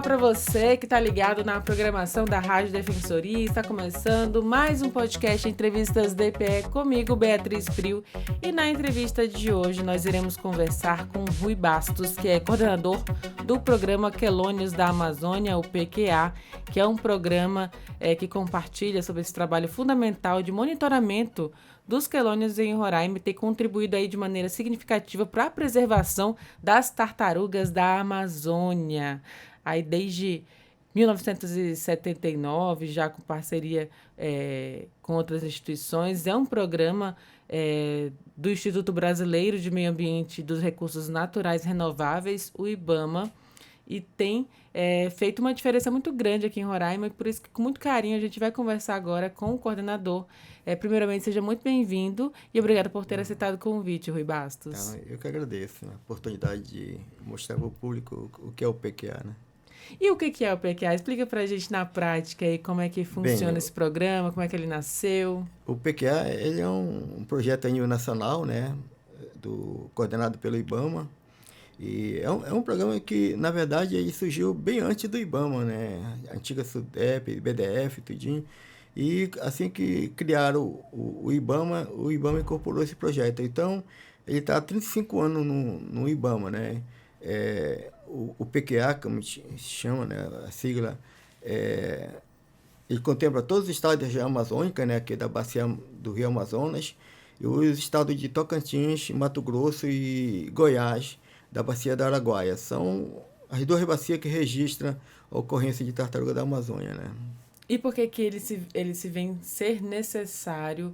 Olá para você que está ligado na programação da Rádio Defensoria. Está começando mais um podcast Entrevistas DPE comigo, Beatriz Prio. E na entrevista de hoje nós iremos conversar com Rui Bastos, que é coordenador do programa Quelônios da Amazônia, o PQA, que é um programa que compartilha sobre esse trabalho fundamental de monitoramento dos quelônios em Roraima e tem contribuído aí de maneira significativa para a preservação das tartarugas da Amazônia. Aí desde 1979, já com parceria com outras instituições, é um programa do Instituto Brasileiro de Meio Ambiente e dos Recursos Naturais Renováveis, o IBAMA, e tem feito uma diferença muito grande aqui em Roraima, e por isso que com muito carinho a gente vai conversar agora com o coordenador. Primeiramente, seja muito bem-vindo e obrigado por ter aceitado o convite, Rui Bastos. Eu que agradeço a oportunidade de mostrar para o público o que é o PQA, né? E o que é o PQA? Explica para a gente na prática aí como é que funciona esse programa, como é que ele nasceu. O PQA ele é um projeto a nível nacional, né, coordenado pelo IBAMA. E é um programa que, na verdade, ele surgiu bem antes do IBAMA, né? A antiga SUDEP, BDF, tudinho. E assim que criaram o IBAMA incorporou esse projeto. Então, ele está há 35 anos no IBAMA, né? O PQA, como se chama, né? A sigla, ele contempla todos os estados da região amazônica, né? Que é da bacia do Rio Amazonas, e os estados de Tocantins, Mato Grosso e Goiás, da bacia da Araguaia. São as duas bacias que registram a ocorrência de tartaruga da Amazônia, né? E por que ele se vem ser necessário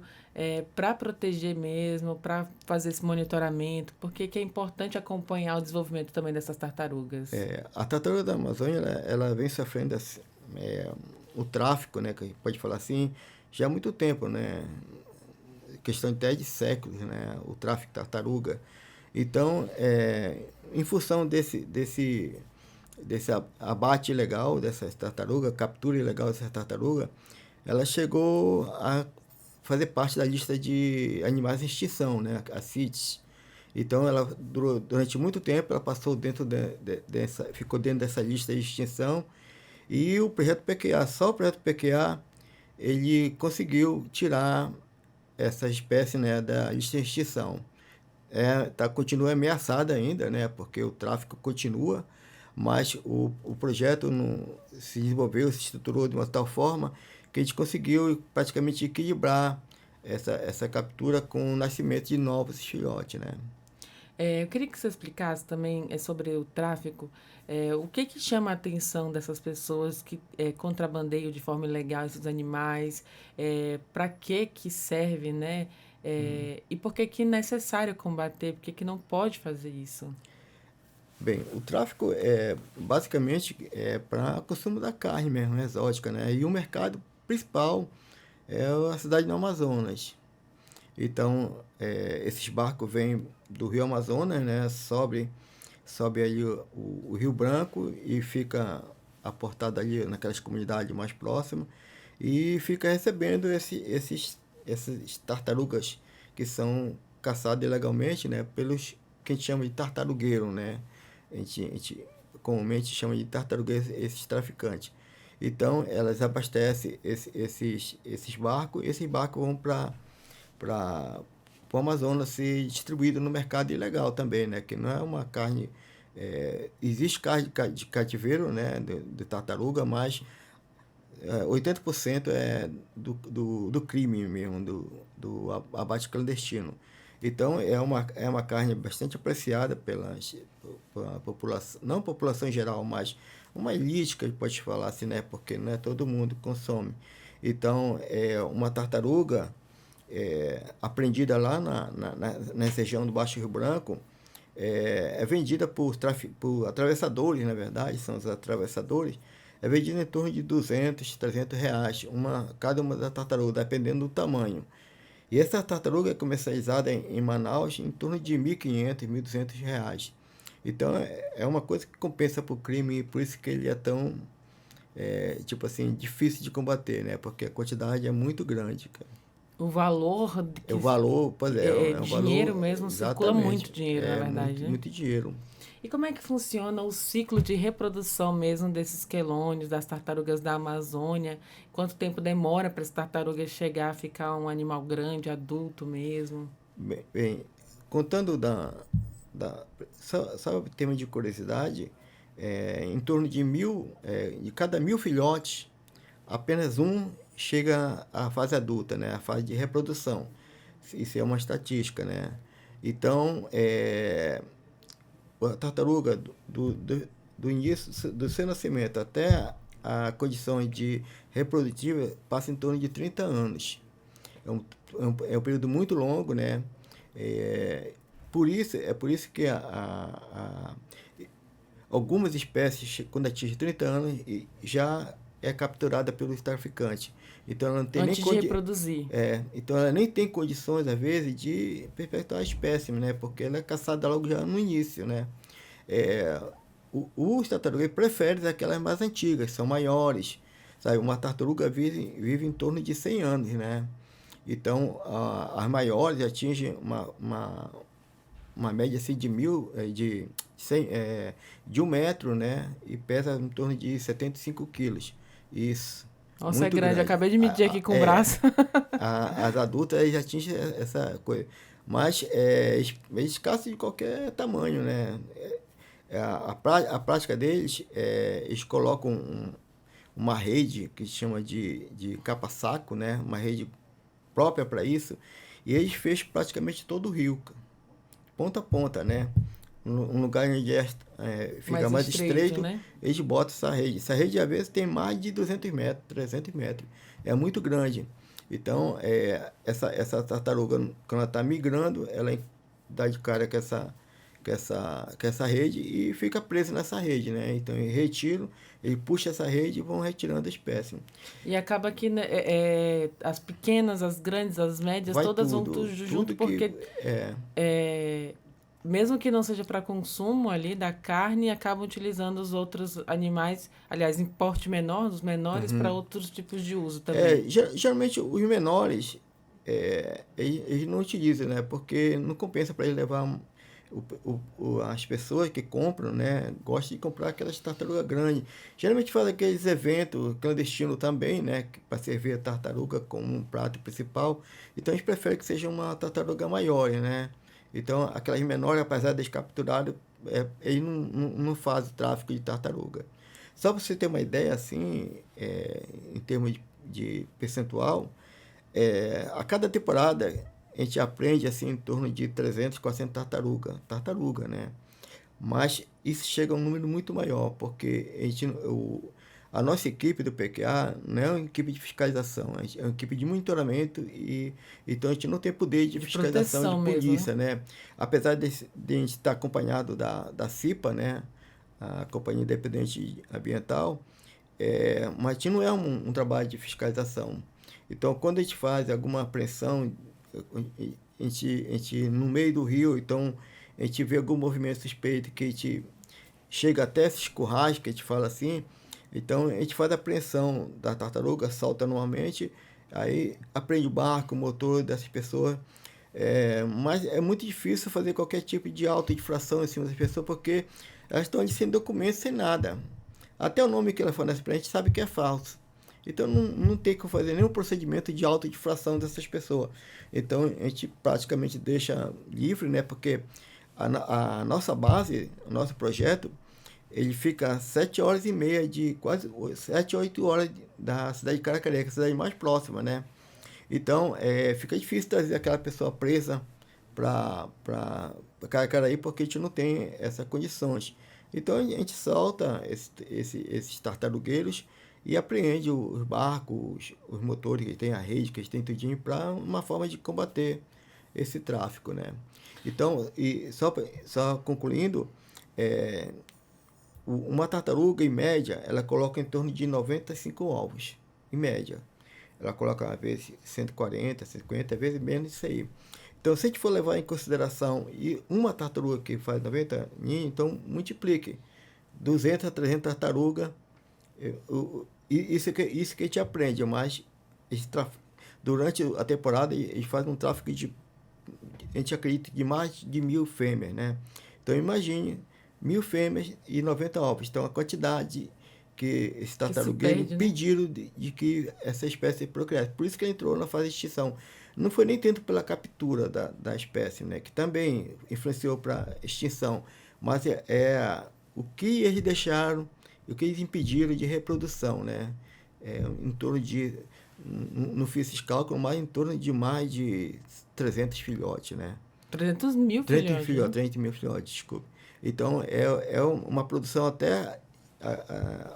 para proteger mesmo, para fazer esse monitoramento? Por que é importante acompanhar o desenvolvimento também dessas tartarugas? A tartaruga da Amazônia, ela vem sofrendo o tráfico, né, que a gente pode falar assim, já há muito tempo, né? Questão até de séculos, né? O tráfico de tartaruga. Então, em função desse abate ilegal dessas tartarugas, captura ilegal dessas tartarugas, ela chegou a fazer parte da lista de animais em extinção, né? A CITES. Então, ela durante muito tempo, ela passou ficou dentro dessa lista de extinção, e o projeto PQA, só o projeto PQA, ele conseguiu tirar essa espécie, né, da lista de extinção. Continua ameaçada ainda, né, porque o tráfico continua, mas o projeto se desenvolveu, se estruturou de uma tal forma que a gente conseguiu praticamente equilibrar essa captura com o nascimento de novos filhotes, né? Eu queria que você explicasse também sobre o tráfico. O que chama a atenção dessas pessoas que contrabandeiam de forma ilegal esses animais? Para que serve, né? E por que é necessário combater? Por que não pode fazer isso? Bem, o tráfico basicamente para consumo da carne mesmo, exótica, né? E o mercado principal é a cidade do Amazonas. Então, esses barcos vêm do Rio Amazonas, né? Sobe ali o Rio Branco e fica aportado ali naquelas comunidades mais próximas e fica recebendo essas tartarugas que são caçadas ilegalmente, né? Pelos que a gente chama de tartarugueiro, né? A gente comumente chama de tartarugueiro esses traficantes. Então, elas abastecem esses barcos, e esses barcos vão para o Amazonas ser distribuído no mercado ilegal também, né? Que não é uma carne... existe carne de cativeiro, né? De tartaruga, mas 80% é do crime mesmo, do abate clandestino. Então, é uma carne bastante apreciada pela população, não a população em geral, mas uma elite, que a gente pode falar assim, né? Porque não é todo mundo que consome. Então, uma tartaruga apreendida lá nessa região do Baixo Rio Branco, é vendida por atravessadores, na verdade, são os atravessadores, é vendida em torno de 200, 300 reais, cada uma da tartaruga, dependendo do tamanho. E essa tartaruga é comercializada em Manaus em torno de 1.500, 1.200 reais. Então, é uma coisa que compensa para o crime, e por isso que ele é tão, difícil de combater, né? Porque a quantidade é muito grande, cara. O valor É o valor, pois é um dinheiro valor, mesmo, circula exatamente, muito dinheiro, na verdade, muito, né? muito dinheiro. E como é que funciona o ciclo de reprodução mesmo desses quelônios, das tartarugas da Amazônia? Quanto tempo demora para essa tartaruga chegar a ficar um animal grande, adulto mesmo? Bem, contando só o tema de curiosidade, em torno de de cada 1.000 filhotes, apenas um chega à fase adulta, né? A fase de reprodução. Isso é uma estatística, né? Então, a tartaruga do início do seu nascimento até a condição de reprodutiva passa em torno de 30 anos. É um período muito longo, né? É, por isso que algumas espécies, quando atingem 30 anos, já é capturada pelo traficante. Então ela não tem Antes de reproduzir. então ela nem tem condições, às vezes, de perpetuar a espécie, né? Porque ela é caçada logo já no início, né? É, os tartarugas preferem aquelas mais antigas, são maiores. Sabe? Uma tartaruga vive em torno de 100 anos, né? Então, as maiores atingem uma média assim, de 1 metro, né? E pesa em torno de 75 quilos. Isso, Nossa, é muito grande. grande. Acabei de medir aqui com o braço. As adultas já atingem essa coisa. Mas é escasso de qualquer tamanho, né? A prática deles, eles colocam uma rede que se chama de capa-saco, né? Uma rede própria para isso, e eles fecham praticamente todo o rio, ponta a ponta, né? Um lugar onde fica mais estreito, né? eles botam essa rede. Essa rede, às vezes, tem mais de 200 metros, 300 metros. É muito grande. Então, essa tartaruga, quando ela está migrando, ela dá de cara com essa rede e fica presa nessa rede, né? Então, eles retiram, ele puxa essa rede e vão retirando a espécie. E acaba que né, as pequenas, as grandes, as médias, Vai todas vão tudo, junto, tudo que porque mesmo que não seja para consumo ali da carne, acabam utilizando os outros animais, aliás, em porte menor, os menores, para outros tipos de uso também. Geralmente os menores, eles não utilizam, né? Porque não compensa para eles levar as pessoas que compram, né? Gostam de comprar aquelas tartarugas grandes. Geralmente faz aqueles eventos clandestinos também, né? Para servir a tartaruga como um prato principal. Então eles preferem que seja uma tartaruga maior, né? Então aquelas menores, apesar de eles capturarem, eles não fazem tráfico de tartaruga. Só para você ter uma ideia, assim, em termos de percentual, a cada temporada a gente aprende assim em torno de 300, 400 tartaruga, né? Mas isso chega a um número muito maior, porque a nossa equipe do PQA não é uma equipe de fiscalização, é uma equipe de monitoramento e então a gente não tem poder de fiscalização de polícia, mesmo, né? Apesar de a gente estar acompanhado da CIPA, né? A Companhia Independente Ambiental, mas a gente não é um trabalho de fiscalização. Então, quando a gente faz alguma apreensão, no meio do rio, então a gente vê algum movimento suspeito que a gente chega até esses currais, que a gente fala assim, então a gente faz a apreensão da tartaruga, salta anualmente, aí apreende o barco, o motor dessas pessoas. Mas é muito difícil fazer qualquer tipo de auto-infração em cima das pessoas, porque elas estão ali sem documentos, sem nada. Até o nome que ela fornece para a gente sabe que é falso. Então não tem que fazer nenhum procedimento de autodifração dessas pessoas. Então a gente praticamente deixa livre, né? Porque a nossa base, o nosso projeto, ele fica 7 horas e meia de quase 7, 8 horas da cidade de Caracareca, a cidade mais próxima, né? Então fica difícil trazer aquela pessoa presa para Caracaraí porque a gente não tem essas condições. Então a gente solta esses tartarugueiros e apreende os barcos, os motores que tem, a rede que eles têm tudinho, para uma forma de combater esse tráfico, né? Então, e só concluindo, uma tartaruga, em média, ela coloca em torno de 95 ovos, em média. Ela coloca, às vezes, 140, 50, às vezes menos isso aí. Então, se a gente for levar em consideração e uma tartaruga que faz 90 ninhos, então multiplique 200 a 300 tartarugas. Isso que a gente aprende, mas durante a temporada, eles fazem um tráfico a gente acredita, de mais de 1.000 fêmeas, né? Então, imagine 1.000 fêmeas e 90 ovos. Então, a quantidade que esse tartarugueiro pediram de que essa espécie procriasse. Por isso que ele entrou na fase de extinção. Não foi nem tanto pela captura da espécie, né? Que também influenciou para a extinção, mas o que eles deixaram, o que eles impediram de reprodução, né? Em torno de, não fiz esses cálculos, mas em torno de mais de 300 filhotes, né? 300 mil filhotes. 300 mil filhotes, desculpa. Então, é uma produção até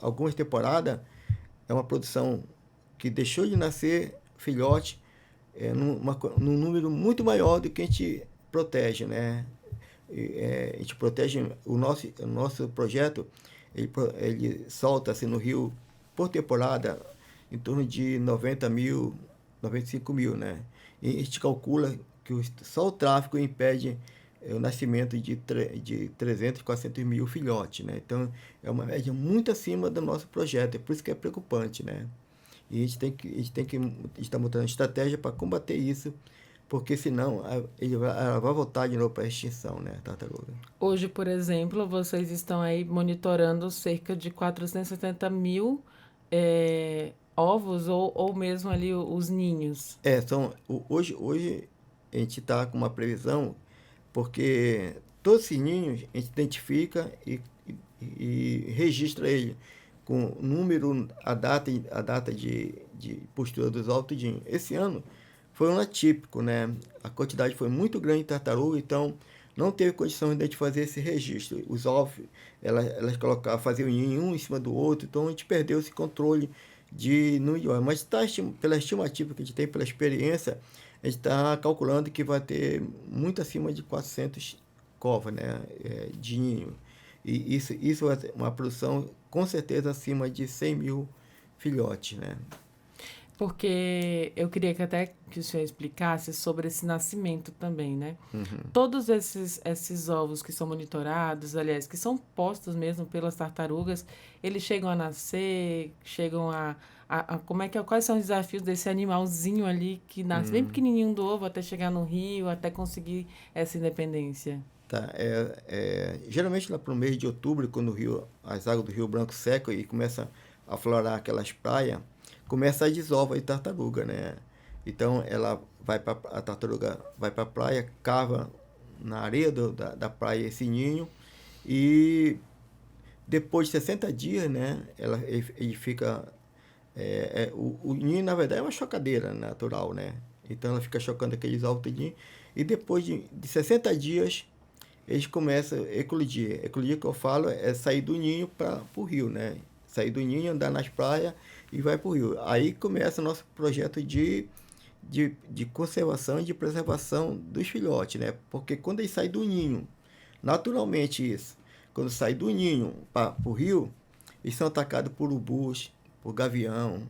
algumas temporadas, é uma produção que deixou de nascer filhote num número muito maior do que a gente protege, né? A gente protege o nosso projeto, ele solta assim, no rio por temporada em torno de 90 mil, 95 mil, né? E a gente calcula que só o tráfico impede o nascimento de 300, 400 mil filhotes, né? Então, é uma média muito acima do nosso projeto, é por isso que é preocupante, né? E a gente tem que estar montando estratégia para combater isso, porque senão ela vai voltar de novo para a extinção, né, tartaruga? Hoje, por exemplo, vocês estão aí monitorando cerca de 470 mil ovos ou mesmo ali os ninhos. Hoje a gente está com uma previsão, porque todos esses ninhos a gente identifica e registra ele com número, a data de postura dos ovos, tudinho. Esse ano foi um atípico, né? A quantidade foi muito grande de tartaruga, então não teve condição de fazer esse registro. Os ovos, elas faziam ninho um em cima do outro, então a gente perdeu esse controle de número. Mas pela estimativa que a gente tem, pela experiência, a gente está calculando que vai ter muito acima de 400 covas, né, de ninho. E isso é uma produção, com certeza, acima de 100 mil filhotes, né? Porque eu queria que o senhor explicasse sobre esse nascimento também, né? Uhum. Todos esses ovos que são monitorados, aliás, que são postos mesmo pelas tartarugas, eles chegam a nascer, chegam quais são os desafios desse animalzinho ali que nasce bem pequenininho do ovo até chegar no rio, até conseguir essa independência? Tá, geralmente lá para o mês de outubro, quando as águas do Rio Branco secam e começa a florar aquelas praias, começa a desova de tartaruga, né? Então a tartaruga vai para a praia, cava na areia da praia esse ninho, e depois de 60 dias, né, ele fica... o ninho, na verdade, é uma chocadeira natural, né? Então ela fica chocando aqueles ovos tudinho, e depois de 60 dias eles começam a eclodir. Eclodir, que eu falo, é sair do ninho para o rio, né? Sair do ninho, andar nas praias e vai para o rio. Aí começa o nosso projeto de conservação e de preservação dos filhotes, né? Porque quando eles saem do ninho, naturalmente isso, quando sai do ninho para o rio, eles são atacados por urubus, por gavião,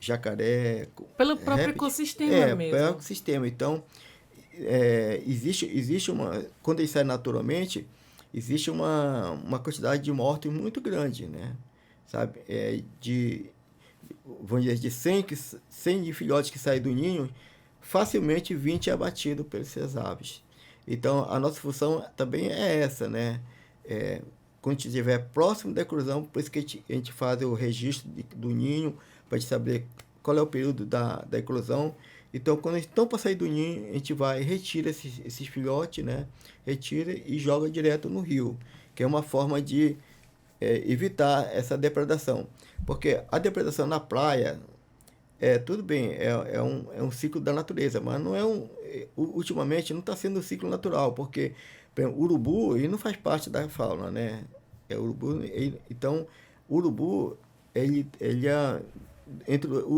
jacaré... Pelo próprio ecossistema mesmo. Pelo ecossistema. Então, existe uma... Quando eles saem naturalmente, existe uma quantidade de mortes muito grande, né? Sabe? Vamos dizer, de 100 de filhotes que saem do ninho, facilmente 20 é abatido pelas aves. Então, a nossa função também é essa, né? Quando a gente estiver próximo da eclosão, por isso que a gente faz o registro do ninho, para a gente saber qual é o período da eclosão. Então, quando eles estão para sair do ninho, a gente vai e retira esses filhotes, né? Retira e joga direto no rio, que é uma forma de evitar essa depredação. Porque a depredação na praia, tudo bem, é um ciclo da natureza, mas não ultimamente não está sendo um ciclo natural, porque o urubu ele não faz parte da fauna, né? Então, o urubu, ele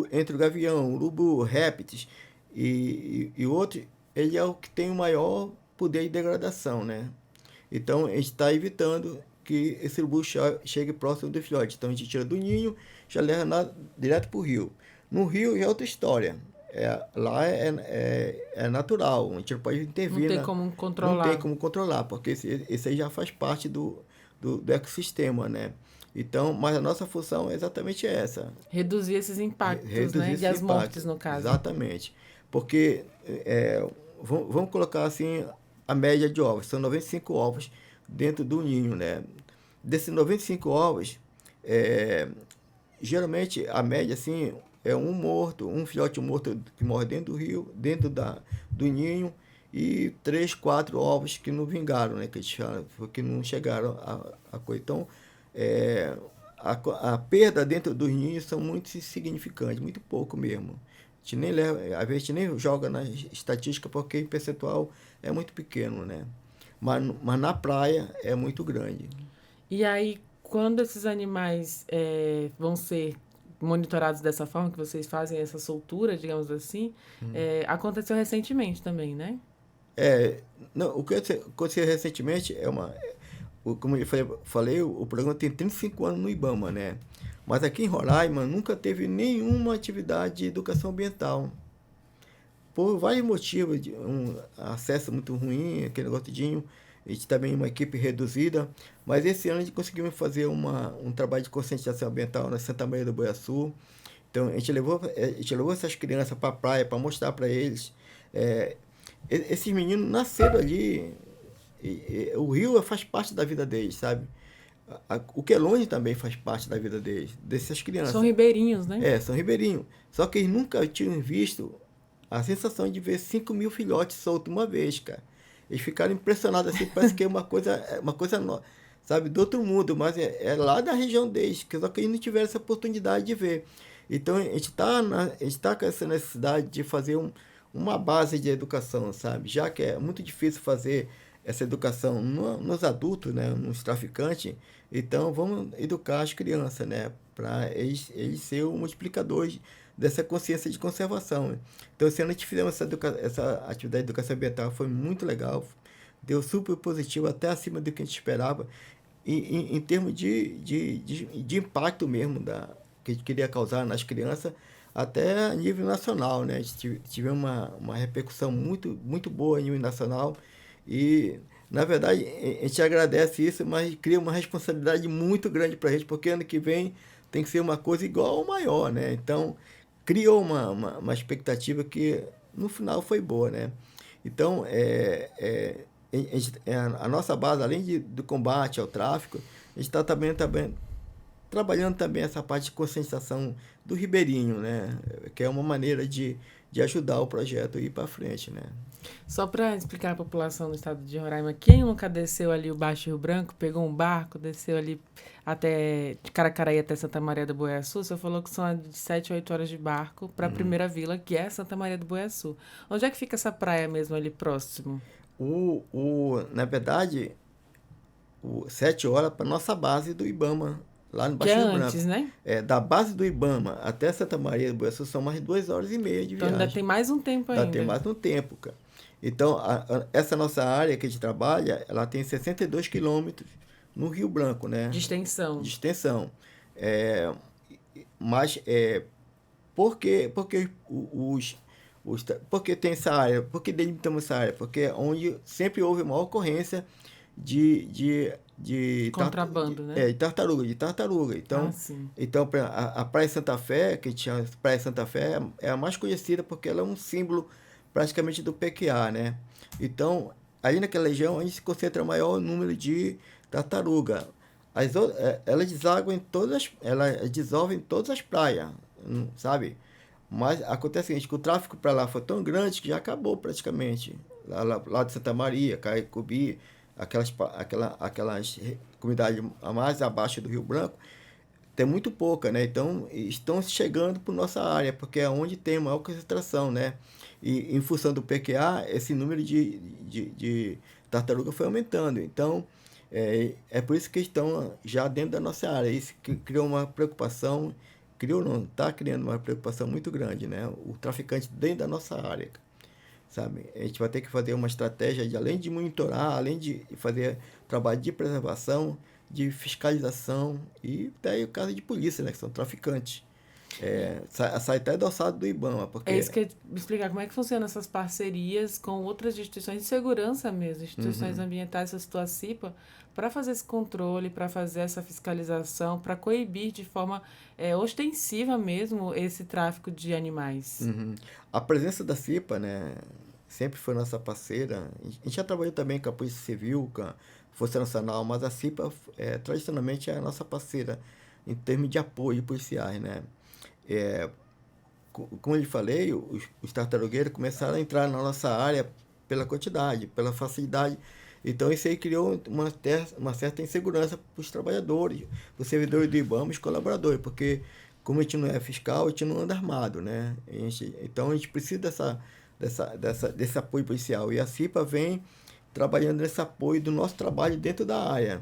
entre o gavião, urubu, répteis e outros, ele é o que tem o maior poder de degradação, né? Então, a gente está evitando que esse urubu chegue próximo do filhote. Então, a gente tira do ninho, já leva direto para o rio. No rio é outra história. Lá é natural, a gente não pode intervir. Não tem como controlar. Não tem como controlar, porque esse aí já faz parte do do ecossistema, né? Então, mas a nossa função é exatamente essa. Reduzir esses impactos, Reduzir né? esses E as impactos. mortes, no caso. Exatamente. Porque, vamos colocar assim, a média de ovos. São 95 ovos dentro do ninho, né? Desses 95 ovos, geralmente a média assim, é um morto, um filhote morto que morre dentro do rio, dentro do ninho, e 3, 4 ovos que não vingaram, né? Que a gente chama, que não chegaram a coisa. Então, a perda dentro dos ninhos são muito insignificantes, muito pouco mesmo. A gente nem leva, às vezes a gente nem joga na estatística porque o percentual é muito pequeno, né? Mas na praia é muito grande. E aí, quando esses animais vão ser monitorados dessa forma, que vocês fazem essa soltura, digamos assim, aconteceu recentemente também, né? Não, o que aconteceu recentemente como eu falei, o programa tem 35 anos no IBAMA, né? Mas aqui em Roraima nunca teve nenhuma atividade de educação ambiental. Por vários motivos, acesso muito ruim, aquele negócio de a gente também uma equipe reduzida, mas esse ano a gente conseguiu fazer um trabalho de conscientização ambiental na Santa Maria do Boiaçu. Então a gente levou essas crianças para a praia para mostrar para eles. Esses meninos nasceram ali, o rio faz parte da vida deles, sabe? O Quelônio também faz parte da vida deles, dessas crianças. São ribeirinhos, né? São ribeirinhos. Só que eles nunca tinham visto a sensação de ver 5.000 filhotes soltos uma vez, cara. Eles ficaram impressionados, assim, parece que é uma coisa sabe, do outro mundo, mas é lá da região deles, só que eles não tiveram essa oportunidade de ver. Então, a gente tá com essa necessidade de fazer uma base de educação, sabe? Já que é muito difícil fazer essa educação nos adultos, né, nos traficantes, então vamos educar as crianças, né, para eles ser o multiplicador dessa consciência de conservação. Então, esse ano a gente fizemos essa atividade de educação ambiental, foi muito legal, deu super positivo, até acima do que a gente esperava, em termos de impacto mesmo que a gente queria causar nas crianças, até a nível nacional, né? A gente tivemos uma repercussão muito, muito boa a nível nacional e, na verdade, a gente agradece isso, mas cria uma responsabilidade muito grande para a gente, porque ano que vem tem que ser uma coisa igual ou maior, né? Então, criou uma expectativa que, no final, foi boa, né? Então, a nossa base, além do combate ao tráfico, a gente está também trabalhando também essa parte de conscientização do ribeirinho, né? Que é uma maneira de ajudar o projeto a ir para frente, né? Só para explicar à população do estado de Roraima, quem nunca desceu ali o Baixo Rio Branco, pegou um barco, desceu ali até de Caracaraí até Santa Maria do Boiaçu, você falou que são de 7 a 8 horas de barco para a primeira vila, que é Santa Maria do Boiaçu. Onde é que fica essa praia mesmo ali próximo? Na verdade, 7 horas para nossa base do IBAMA, lá no Que é Baixo Rio antes, Branco. né? Da base do IBAMA até Santa Maria do Boiaçu são mais 2 horas e meia de Então viagem. ainda tem mais um tempo ainda. Ainda tem mais um tempo, cara. Então, essa nossa área que a gente trabalha, ela tem 62 quilômetros no Rio Branco, né? De extensão. De extensão. Mas, por que tem essa área? Por que delimitamos essa área? Porque é onde sempre houve uma ocorrência de contrabando, né? De tartaruga. Então, a Praia Santa Fé, que a gente chama de Praia Santa Fé, é a mais conhecida porque ela é um símbolo praticamente do PQA, né? Então, ali naquela região, a gente se concentra o maior número de tartaruga. Elas dissolvem todas as praias, sabe? Mas acontece o seguinte, que o tráfico para lá foi tão grande que já acabou praticamente. Lá de Santa Maria, Caicubi, aquelas comunidades mais abaixo do Rio Branco, tem muito pouca, né? Então, estão chegando para nossa área, porque é onde tem maior concentração, né? E em função do PQA, esse número de tartaruga foi aumentando. Então, por isso que estão já dentro da nossa área. Isso criou uma preocupação, está criando uma preocupação muito grande, né? O traficante dentro da nossa área, sabe? A gente vai ter que fazer uma estratégia além de monitorar, além de fazer trabalho de preservação, de fiscalização e até o caso de polícia, né? Que são traficantes. Sai até do alçado do IBAMA, porque... É isso que eu ia me explicar, como é que funcionam essas parcerias com outras instituições de segurança mesmo, instituições ambientais, essa tua CIPA, para fazer esse controle, para fazer essa fiscalização, para coibir de forma ostensiva mesmo esse tráfico de animais. Uhum. A presença da CIPA, né, sempre foi nossa parceira. A gente já trabalhou também com a Polícia Civil, com a Força Nacional, mas a CIPA, tradicionalmente, é a nossa parceira em termos de apoio policiais, né? É, como eu lhe falei, os tartarugueiros começaram a entrar na nossa área pela quantidade, pela facilidade. Então, isso aí criou uma certa insegurança para os trabalhadores, para os servidores do IBAMA, os colaboradores, porque, como a gente não é fiscal, a gente não anda armado, né? Então, a gente precisa desse apoio policial. E a CIPA vem trabalhando nesse apoio do nosso trabalho dentro da área.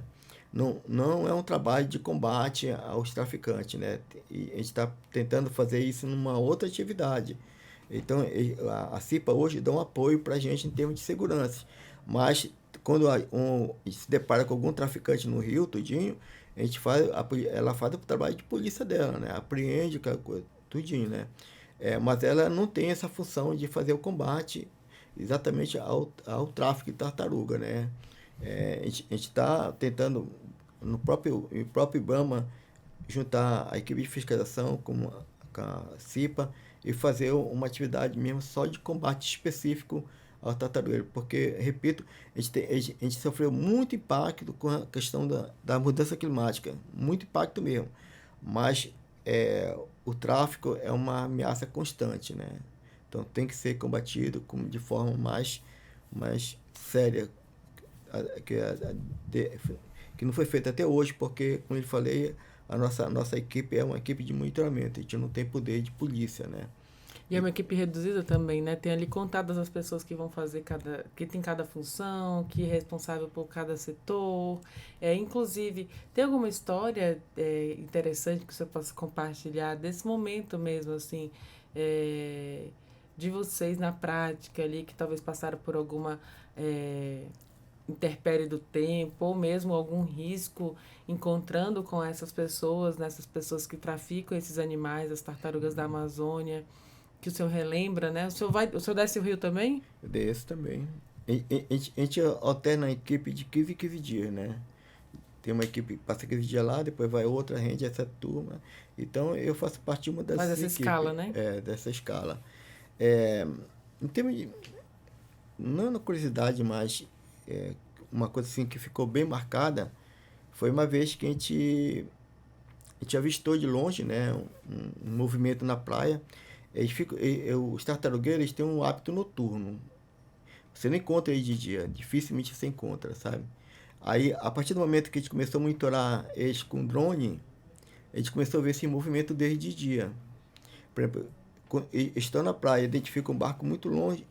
Não é um trabalho de combate aos traficantes, né? E a gente está tentando fazer isso numa outra atividade. Então, a CIPA hoje dá um apoio para a gente em termos de segurança. Mas, quando se depara com algum traficante no Rio, tudinho, ela faz o trabalho de polícia dela, né? Apreende aquela coisa, tudinho, né? Mas ela não tem essa função de fazer o combate exatamente ao tráfico de tartaruga, né? A gente está tentando, no próprio IBAMA, juntar a equipe de fiscalização com a CIPA e fazer uma atividade mesmo só de combate específico ao tartarugueiro. Porque, repito, a gente sofreu muito impacto com a questão da mudança climática, muito impacto mesmo. Mas o tráfico é uma ameaça constante, né? Então tem que ser combatido de forma mais séria, que não foi feita até hoje, porque, como eu falei, a nossa equipe é uma equipe de monitoramento, a gente não tem poder de polícia, né? E é uma equipe reduzida também, né? Tem ali contadas as pessoas que vão fazer que tem cada função, que é responsável por cada setor. Inclusive, tem alguma história interessante que você possa compartilhar desse momento mesmo, assim, de vocês na prática ali, que talvez passaram por alguma intempérie do tempo, ou mesmo algum risco encontrando com essas pessoas, nessas pessoas que traficam esses animais, as tartarugas da Amazônia, que o senhor relembra, né? O senhor desce o rio também? Desse também. A gente alterna a equipe de 15 em 15 dias, né? Tem uma equipe que passa 15 dias lá, depois vai outra, rende essa turma. Então, eu faço parte de uma dessas Faz essa equipes. escala, né? Dessa escala. Em termos de... Não na curiosidade, mas uma coisa assim que ficou bem marcada foi uma vez que a gente avistou de longe, né? Um movimento na praia. Os tartarugueiros têm um hábito noturno. Você não encontra eles de dia, dificilmente você encontra, sabe? Aí, a partir do momento que a gente começou a monitorar eles com drone, a gente começou a ver esse movimento desde de dia. Por exemplo, estão na praia, identifica um barco muito longe,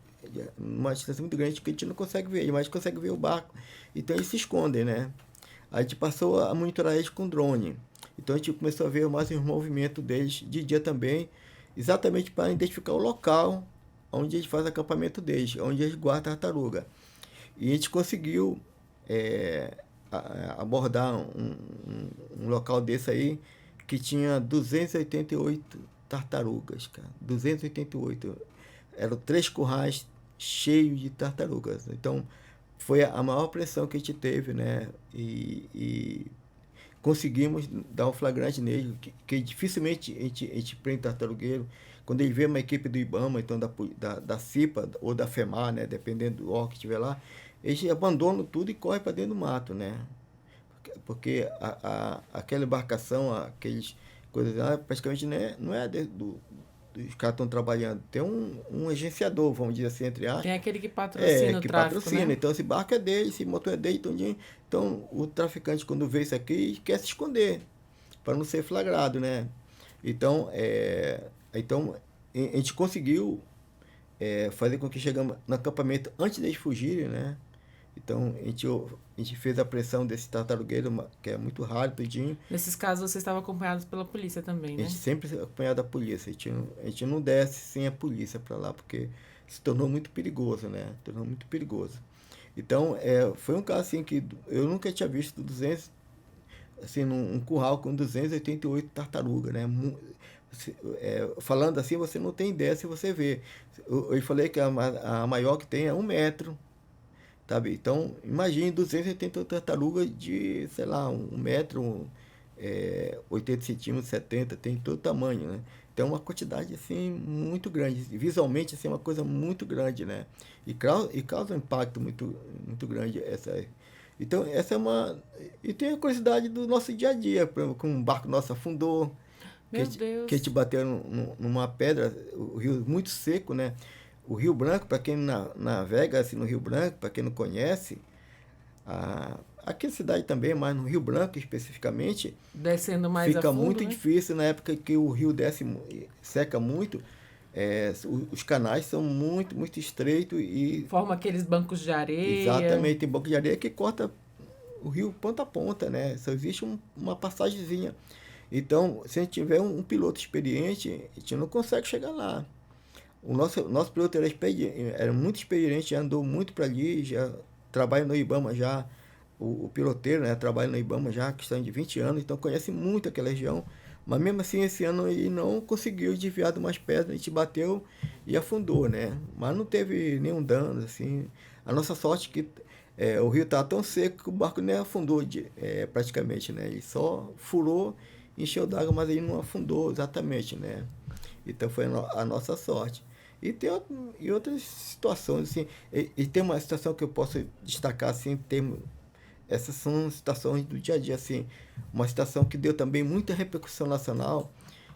numa distância muito grande, que a gente não consegue ver, mas consegue ver o barco. Então, eles se escondem, né? Aí, a gente passou a monitorar eles com drone. Então, a gente começou a ver mais os movimentos deles de dia também, exatamente para identificar o local onde eles fazem acampamento deles, onde eles guardam a tartaruga. E a gente conseguiu abordar um local desse aí que tinha 288 tartarugas, cara. 288. Eram 3 currais cheios de tartarugas. Então, foi a maior pressão que a gente teve, né? E conseguimos dar um flagrante nele, que dificilmente a gente prende tartarugueiro. Quando ele vê uma equipe do IBAMA, então da CIPA ou da FEMAR, né, dependendo do órgão que estiver lá, eles abandonam tudo e correm para dentro do mato, né? Porque aquela embarcação, aqueles coisas lá, praticamente não é dos caras estão trabalhando. Tem um agenciador, vamos dizer assim, entre aspas. Tem aquele que patrocina o que tráfico, patrocina. né? Então, esse barco é dele, esse motor é dele. Então, o traficante, quando vê isso aqui, quer se esconder, para não ser flagrado, né? Então, a gente conseguiu fazer com que chegamos no acampamento antes deles fugirem, né? Então, a gente fez a pressão desse tartarugueiro, que é muito raro, tudinho. Nesses casos, vocês estavam acompanhados pela polícia também, A né? gente sempre acompanhado da polícia. A gente não desce sem a polícia para lá, porque se tornou muito perigoso, né? Tornou muito perigoso. Então, foi um caso assim que eu nunca tinha visto assim, num curral com 288 tartarugas, né? Falando assim, você não tem ideia se você vê. Eu falei que a maior que tem é 1 metro, sabe? Então, imagine 288 tartarugas de, sei lá, 1 metro, 80 centímetros, 70, tem todo tamanho, né? Então, é uma quantidade, assim, muito grande. Visualmente, assim, é uma coisa muito grande, né? E causa um impacto muito, muito grande essa. Então, essa é uma... E tem a curiosidade do nosso dia a dia, por exemplo, com um barco nosso afundou, Meu Deus. que a gente bateu numa pedra, o rio muito seco, né? O Rio Branco, para quem navega assim, no Rio Branco, para quem não conhece, aqui a cidade também, mas no Rio Branco especificamente, Descendo mais a fica fundo, muito né? difícil na época que o rio desce, seca muito. Os canais são muito, muito estreitos e Forma aqueles bancos de areia. exatamente tem banco de areia que corta o rio ponta a ponta, né? Só existe uma passagemzinha. Então, se a gente tiver um piloto experiente, a gente não consegue chegar lá. O nosso piloto era muito experiente, já andou muito para ali, já trabalha no IBAMA já, o piloteiro, né, trabalha no IBAMA já há questão de 20 anos, então conhece muito aquela região, mas mesmo assim esse ano ele não conseguiu desviar de umas pedras, a gente bateu e afundou, né, mas não teve nenhum dano, assim. A nossa sorte é que o rio estava tão seco que o barco nem afundou praticamente, né, ele só furou, encheu d'água, mas ele não afundou exatamente, né. Então foi a nossa sorte. E outras situações, assim, e tem uma situação que eu posso destacar, assim, essas são situações do dia a dia, assim, uma situação que deu também muita repercussão nacional,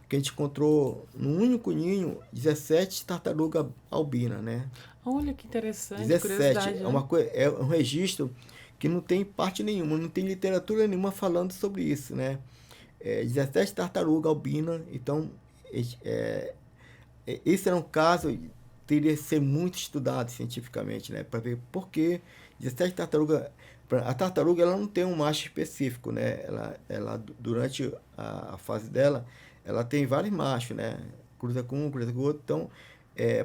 que a gente encontrou num único ninho 17 tartarugas albinas, né? Olha que interessante, 17, curiosidade, né? é um registro que não tem parte nenhuma, não tem literatura nenhuma falando sobre isso, né? 17 tartarugas albinas, então esse era um caso que teria que ser muito estudado cientificamente, né? Para ver por que 17 tartarugas. A tartaruga ela não tem um macho específico, né? Durante a fase dela, ela tem vários machos, né? Cruza com um, cruza com o outro. Então,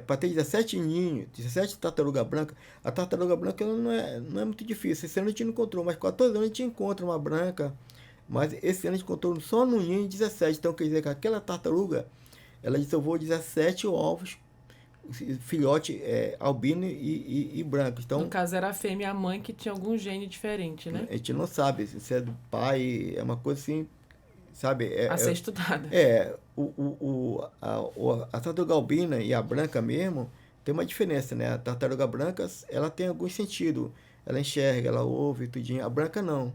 para ter 17 ninhos, 17 tartaruga branca, a tartaruga branca ela não é muito difícil. Esse ano a gente não encontrou, mas 14 anos a gente encontra uma branca. Mas esse ano a gente encontrou só no ninho 17. Então, quer dizer que aquela tartaruga ela desovou 17 ovos, filhote albino e branco. Então, No caso era a fêmea e a mãe que tinha algum gene diferente, né? a gente não sabe se é do pai, é uma coisa assim, sabe? A ser estudada. A tartaruga albina e a branca mesmo tem uma diferença, né? A tartaruga branca, ela tem algum sentido. Ela enxerga, ela ouve, tudinho. A branca não.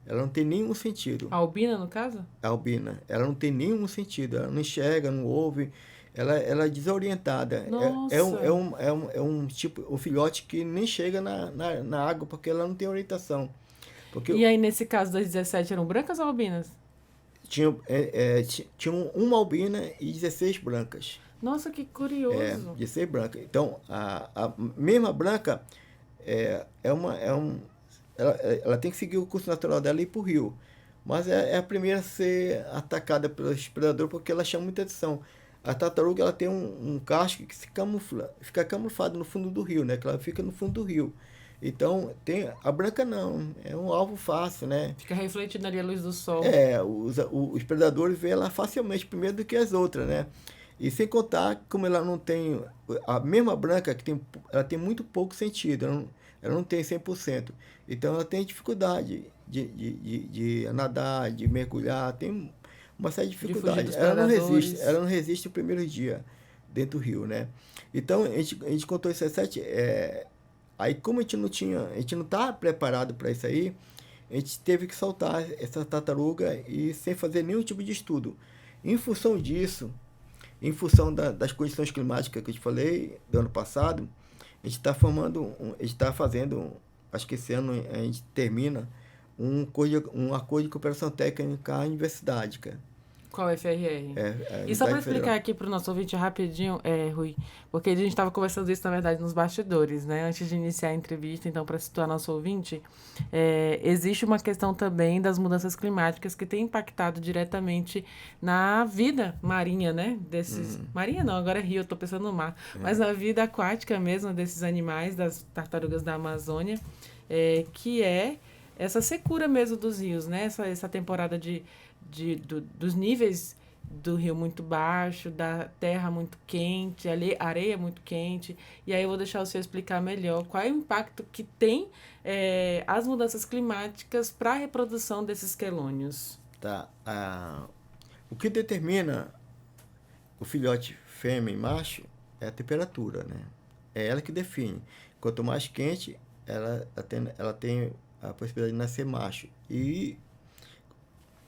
Ela não tem nenhum sentido. A albina, no caso? A albina. Ela não tem nenhum sentido. Ela não enxerga, não ouve. Ela é desorientada. Nossa! É um tipo, um filhote que nem chega na água porque ela não tem orientação. Porque E aí, nesse caso das 17, eram brancas ou albinas? tinha uma albina e 16 brancas. Nossa, que curioso! 16 brancas. Então, a mesma branca ela tem que seguir o curso natural dela e ir para o rio. Mas é a primeira a ser atacada pelos predadores porque ela chama muita atenção. A tartaruga ela tem um casco que fica camuflado no fundo do rio, né? Que ela fica no fundo do rio. Então, a branca não, é um alvo fácil, né? Fica refletindo ali a luz do sol. Os predadores veem ela facilmente, primeiro do que as outras, né? E sem contar, como ela não tem... A mesma branca, ela tem muito pouco sentido, ela não tem 100%. Então, ela tem dificuldade de nadar, de mergulhar, tem uma série de dificuldades. Ela não resiste o primeiro dia dentro do rio, né? Então, a gente contou esses 7... Aí, como a gente não estava preparado para isso aí, a gente teve que soltar essa tartaruga e sem fazer nenhum tipo de estudo. Em função disso, em função das condições climáticas que eu te falei do ano passado, a gente está fazendo, acho que esse ano a gente termina um acordo de cooperação técnica com a universidade, cara. Qual é FRR? E só para explicar aqui para o nosso ouvinte rapidinho, Rui, porque a gente estava conversando isso, na verdade, nos bastidores, né? Antes de iniciar a entrevista, então, para situar nosso ouvinte, existe uma questão também das mudanças climáticas que tem impactado diretamente na vida marinha, né? Marinha não, agora é rio, eu estou pensando no mar. Mas na vida aquática mesmo desses animais, das tartarugas da Amazônia, que essa secura mesmo dos rios, né? Essa temporada dos níveis do rio muito baixo, da terra muito quente, areia muito quente. E aí eu vou deixar o senhor explicar melhor qual é o impacto que tem as mudanças climáticas para a reprodução desses quelônios. Tá? O que determina o filhote fêmea e macho é a temperatura, né? É ela que define. Quanto mais quente, ela tem a possibilidade de nascer macho. E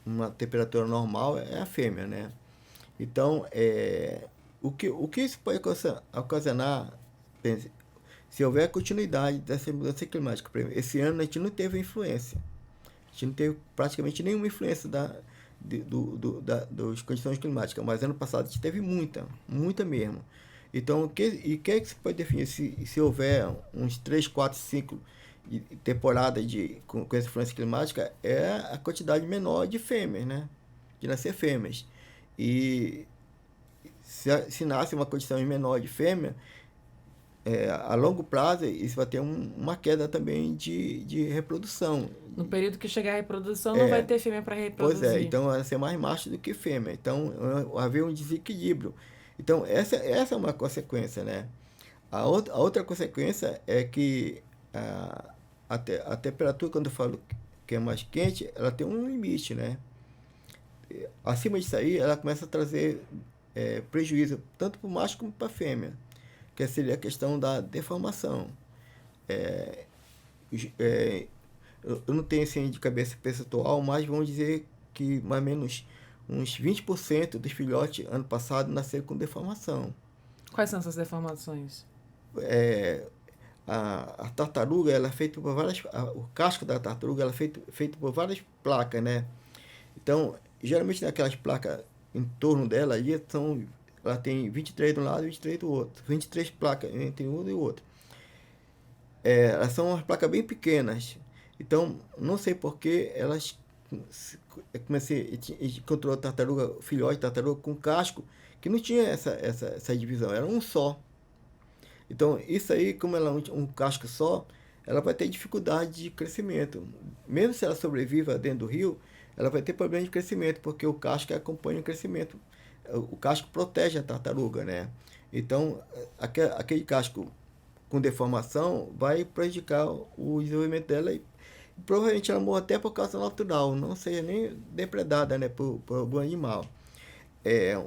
uma temperatura normal é a fêmea, né? Então, o que isso pode ocasionar, se houver continuidade dessa mudança climática? Por exemplo, esse ano a gente não teve influência. A gente não teve praticamente nenhuma influência das condições climáticas, mas ano passado a gente teve muita mesmo. Então, o que se pode definir? Se houver uns 3, 4, 5 temporadas com essa influência climática, é a quantidade menor de fêmeas, né? De nascer fêmeas. E se nasce uma condição menor de fêmea, a longo prazo isso vai ter uma queda também de reprodução. No período que chegar a reprodução, não vai ter fêmea para reproduzir. Pois é, então vai ser mais macho do que fêmea. Então, vai haver um desequilíbrio. Então, essa é uma consequência, né? A outra consequência é que a temperatura, quando eu falo que é mais quente, ela tem um limite, né? Acima disso aí, ela começa a trazer prejuízo, tanto para o macho como para a fêmea, que seria a questão da deformação. Eu não tenho assim de cabeça percentual, mas vamos dizer que mais ou menos uns 20% dos filhotes ano passado nasceram com deformação. Quais são essas deformações? A tartaruga, ela é feita por o casco da tartaruga ela é feito por várias placas, né? Então, geralmente naquelas placas em torno dela, ela tem 23 de um lado e 23 do outro. 23 placas entre um e o outro. Elas são umas placas bem pequenas. Então, não sei por que elas encontrou tartaruga, filhote de tartaruga com casco, que não tinha essa divisão, era um só. Então, isso aí, como ela é um casco só, ela vai ter dificuldade de crescimento. Mesmo se ela sobreviva dentro do rio, ela vai ter problema de crescimento, porque o casco acompanha o crescimento. O casco protege a tartaruga, né? Então, aquele casco com deformação vai prejudicar o desenvolvimento dela e provavelmente ela morre até por causa natural, não seja nem depredada, né, por algum animal.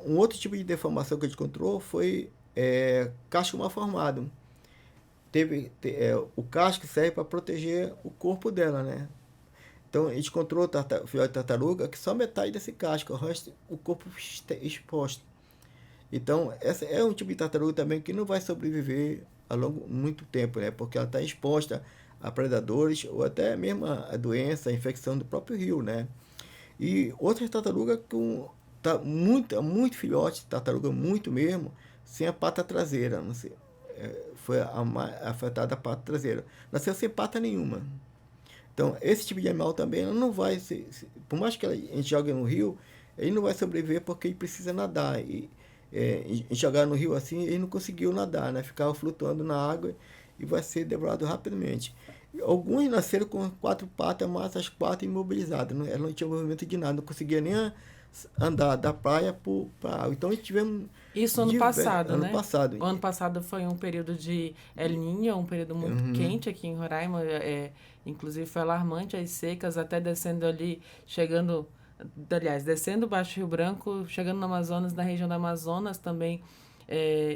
Um outro tipo de deformação que a gente encontrou foi casco mal formado. O casco serve para proteger o corpo dela, né? Então a gente encontrou filhote de tartaruga que só metade desse casco, o resto o corpo exposto. Então essa é um tipo de tartaruga também que não vai sobreviver a muito tempo, né? Porque ela está exposta a predadores ou até mesmo a doença, a infecção do próprio rio, né? E outras tartarugas com muito filhote, tartaruga muito mesmo, sem a pata traseira, não sei, foi afetada a pata traseira, nasceu sem pata nenhuma. Então esse tipo de animal também não vai por mais que a gente jogue no rio, ele não vai sobreviver porque ele precisa nadar. E jogar no rio assim, ele não conseguiu nadar, né? Ficava flutuando na água e vai ser devorado rapidamente. Alguns nasceram com 4 patas, mas as 4 imobilizadas. Ela não tinha movimento de nada, não conseguia nem andar da praia para água. Então, tivemos... Isso ano passado, né? Ano passado. O ano passado foi um período de El Niño, um período muito quente aqui em Roraima. Inclusive, foi alarmante as secas, até descendo ali, descendo o Baixo Rio Branco, chegando no Amazonas, na região do Amazonas também.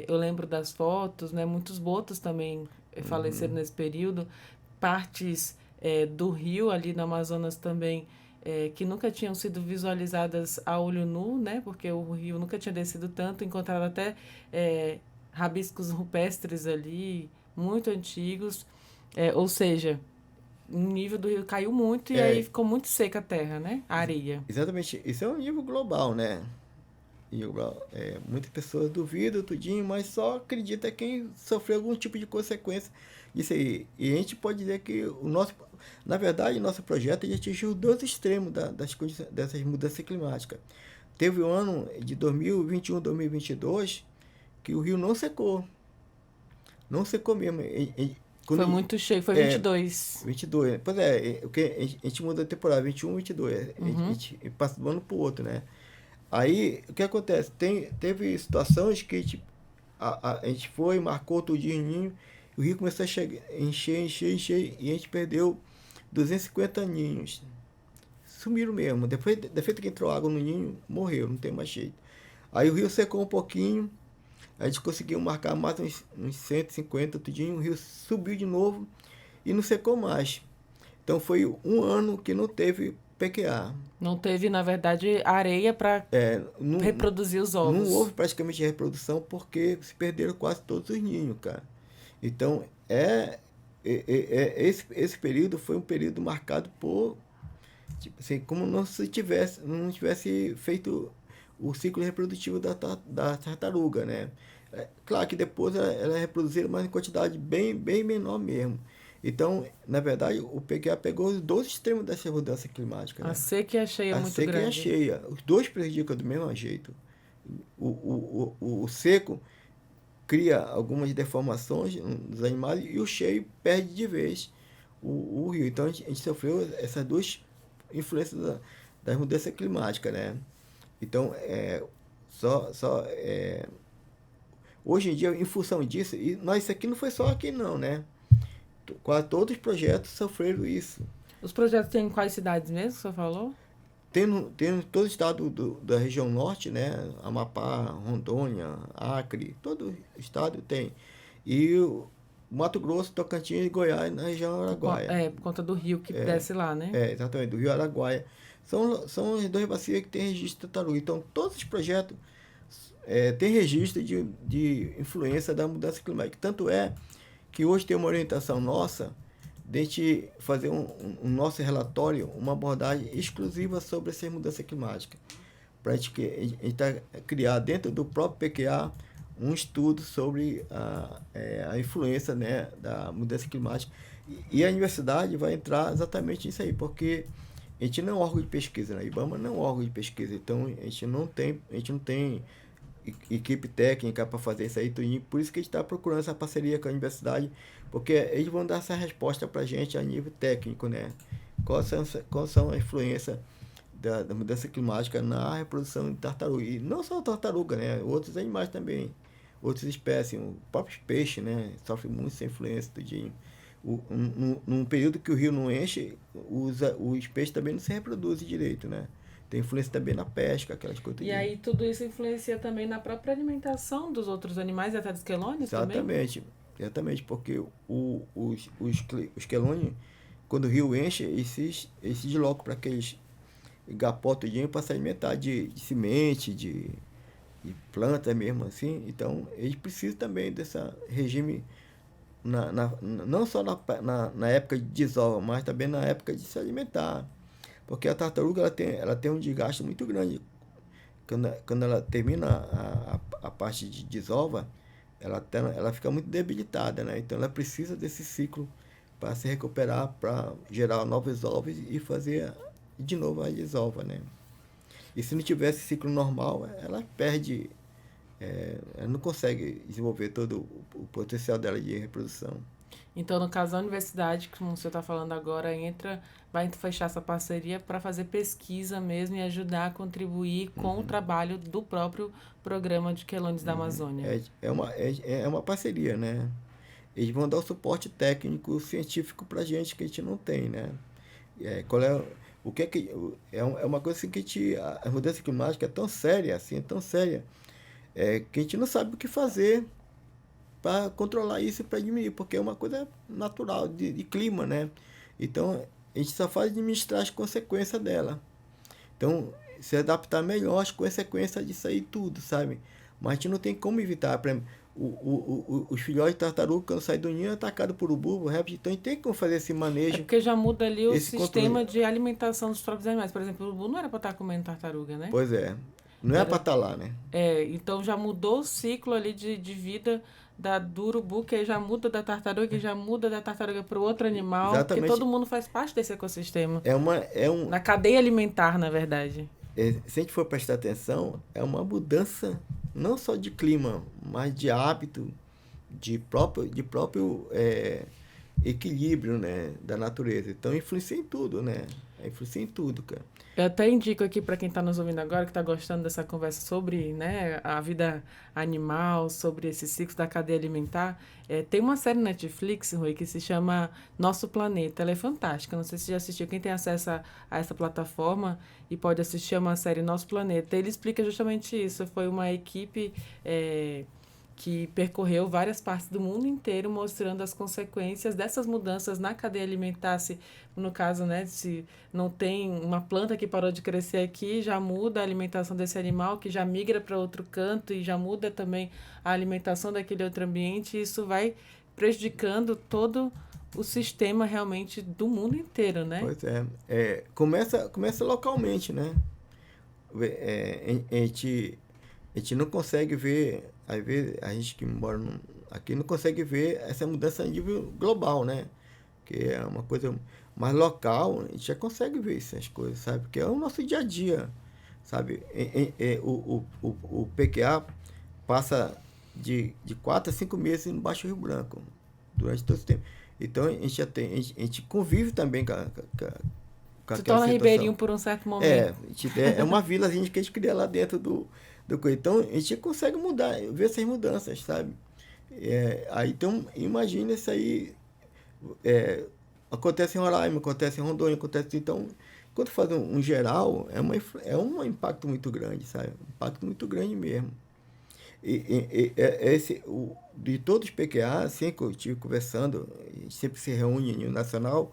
Eu lembro das fotos, né? Muitos botos também faleceram nesse período. Partes do rio ali no Amazonas também, que nunca tinham sido visualizadas a olho nu, né? Porque o rio nunca tinha descido tanto. Encontraram até rabiscos rupestres ali, muito antigos. Ou seja, o nível do rio caiu muito e aí ficou muito seca a terra, né? A areia. Exatamente. Isso é um nível global, né? Muitas pessoas duvidam tudinho, mas só acredita quem sofreu algum tipo de consequência disso aí. E a gente pode dizer que na verdade, o nosso projeto atingiu 2 extremos dessas mudanças climáticas. Teve o ano de 2021, 2022, que o rio não secou. Não secou mesmo. Foi muito cheio, foi 22. 22. Pois é, porque a gente muda a temporada, 21, 22. A gente passa de um ano para o outro, né? Aí, o que acontece? Teve situações que a gente foi, marcou outro dia em ninho, o rio começou a encher, e a gente perdeu 250 ninhos. Sumiram mesmo. Depois que entrou água no ninho, morreu, não tem mais jeito. Aí o rio secou um pouquinho, a gente conseguiu marcar mais uns 150 tudinho, o rio subiu de novo e não secou mais. Então foi um ano que não teve PQA. Não teve, na verdade, areia para reproduzir os ovos. Não houve praticamente reprodução porque se perderam quase todos os ninhos, cara. Então, esse período foi um período marcado por, tipo assim, como não tivesse feito o ciclo reprodutivo da tartaruga, né? Claro que depois ela reproduziram, mas em quantidade bem menor mesmo. Então, na verdade, o PQA pegou os dois extremos dessa mudança climática. Né? A seca e a cheia é muito grande. A seca e a cheia. Os dois prejudicam do mesmo jeito. O seco cria algumas deformações nos animais e o cheio perde de vez o rio. Então, a gente sofreu essas duas influências das mudanças climáticas, né? Então, hoje em dia, em função disso, isso aqui não foi só aqui não, né? Quase todos os projetos sofreram isso. Os projetos têm em quais cidades mesmo, que o senhor falou? Tem todo o estado da região norte, né? Amapá, Rondônia, Acre, todo estado tem. E o Mato Grosso, Tocantins e Goiás na região Araguaia. Por conta do rio que desce lá, né? Exatamente, do rio Araguaia. São as duas bacias que têm registro de tartaruga. Então, todos os projetos têm registro de influência da mudança climática. Tanto é que hoje tem uma orientação nossa de a gente fazer um nosso relatório, uma abordagem exclusiva sobre essa mudança climática. Para a gente criar dentro do próprio PQA um estudo sobre a influência, né, da mudança climática. E a universidade vai entrar exatamente nisso aí, porque a gente não é um órgão de pesquisa, né? IBAMA não é um órgão de pesquisa, então a gente não tem equipe técnica para fazer isso aí, por isso que a gente está procurando essa parceria com a universidade, porque eles vão dar essa resposta para a gente a nível técnico, né? Quais são a influência da mudança climática na reprodução de tartaruga, e não só tartaruga, né? Outros animais também, outras espécies, o próprio peixe, né? Sofre muito essa influência tudinho. Num período que o rio não enche, os peixes também não se reproduzem direito, né? Tem influência também na pesca, aquelas coisas. E aí tudo isso influencia também na própria alimentação dos outros animais e até dos quelônios também? Exatamente, porque os quelônios, quando o rio enche, eles se deslocam para aqueles igapotos para se alimentar de semente, de planta mesmo assim. Então, eles precisam também desse regime, não só na época de desova, mas também na época de se alimentar. Porque a tartaruga ela tem um desgaste muito grande. Quando ela termina a parte de desova, ela fica muito debilitada, né? Então ela precisa desse ciclo para se recuperar, para gerar novos ovos e fazer de novo a desova, né? E se não tiver esse ciclo normal, ela perde, ela não consegue desenvolver todo o potencial dela de reprodução. Então, no caso da universidade, como o senhor está falando agora, vai fechar essa parceria para fazer pesquisa mesmo e ajudar a contribuir com o trabalho do próprio programa de quelônios da Amazônia. É uma parceria, né? Eles vão dar o suporte técnico, científico para a gente que a gente não tem, né? É uma coisa assim que a mudança climática é tão séria, que a gente não sabe o que fazer para controlar isso e para diminuir, porque é uma coisa natural de clima, né? Então, a gente só faz administrar as consequências dela. Então, se adaptar melhor às consequências disso aí tudo, sabe? Mas a gente não tem como evitar. Por exemplo, os filhotes de tartaruga, quando saem do ninho, é atacado por urubu, réptil. Então, a gente tem como fazer esse manejo. Porque já muda ali o sistema controle de alimentação dos próprios animais. Por exemplo, o urubu não era para estar comendo tartaruga, né? Pois é. Não é para estar lá, né? Então já mudou o ciclo ali de vida do urubu, que aí já muda da tartaruga, que já muda da tartaruga para o outro animal. Exatamente. Porque todo mundo faz parte desse ecossistema. Na cadeia alimentar, na verdade. Se a gente for prestar atenção, é uma mudança não só de clima, mas de hábito, de próprio equilíbrio, né, da natureza. Então, influencia em tudo, né? Influencia em tudo, cara. Eu até indico aqui para quem está nos ouvindo agora, que está gostando dessa conversa sobre, né, a vida animal, sobre esse ciclo da cadeia alimentar. Tem uma série na Netflix, Rui, que se chama Nosso Planeta. Ela é fantástica. Não sei se você já assistiu. Quem tem acesso a essa plataforma e pode assistir, é uma série Nosso Planeta. Ele explica justamente isso. Foi uma equipe que percorreu várias partes do mundo inteiro, mostrando as consequências dessas mudanças na cadeia alimentar. Se, no caso, né, se não tem uma planta que parou de crescer aqui, já muda a alimentação desse animal, que já migra para outro canto e já muda também a alimentação daquele outro ambiente. E isso vai prejudicando todo o sistema realmente do mundo inteiro, né? Pois é. Começa localmente, né? A gente não consegue ver, às vezes, a gente que mora aqui não consegue ver essa mudança a nível global, né? Que é uma coisa mais local, a gente já consegue ver essas coisas, sabe? Porque é o nosso dia a dia, sabe? O PQA passa de 4 a 5 meses no Baixo Rio Branco, durante todo esse tempo. Então, a gente convive também com Se torna ribeirinho por um certo momento. É uma vilazinha que a gente cria lá dentro do coisa. Então, a gente consegue mudar, ver essas mudanças, sabe? Aí, então, imagina isso aí. Acontece em Roraima, acontece em Rondônia, acontece... Então, quando faz um geral, é um impacto muito grande, sabe? Um impacto muito grande mesmo. De todos os PQA, assim, que eu estive conversando, a gente sempre se reúne em nível nacional,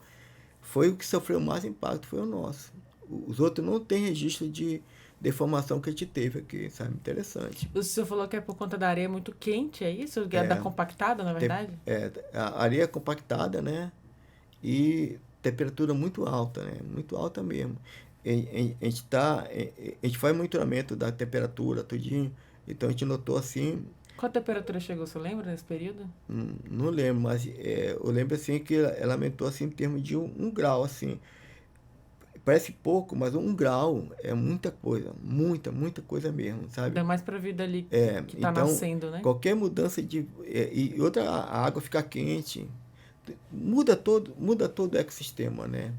foi o que sofreu mais impacto, foi o nosso. Os outros não têm registro de deformação que a gente teve aqui, sabe? Interessante. O senhor falou que é por conta da areia muito quente, é isso? Da compactada, na verdade? A areia compactada, né? E temperatura muito alta, né? Muito alta mesmo. A gente faz monitoramento da temperatura, tudinho. Então a gente notou assim. Qual temperatura chegou, você lembra, nesse período? Não lembro, mas eu lembro assim que ela aumentou assim em termos de 1 grau, assim. Parece pouco, mas 1 grau é muita coisa, muita coisa mesmo, sabe? Ainda mais para a vida ali que está então, nascendo, né? Qualquer mudança e outra, a água fica quente, muda todo o ecossistema, né?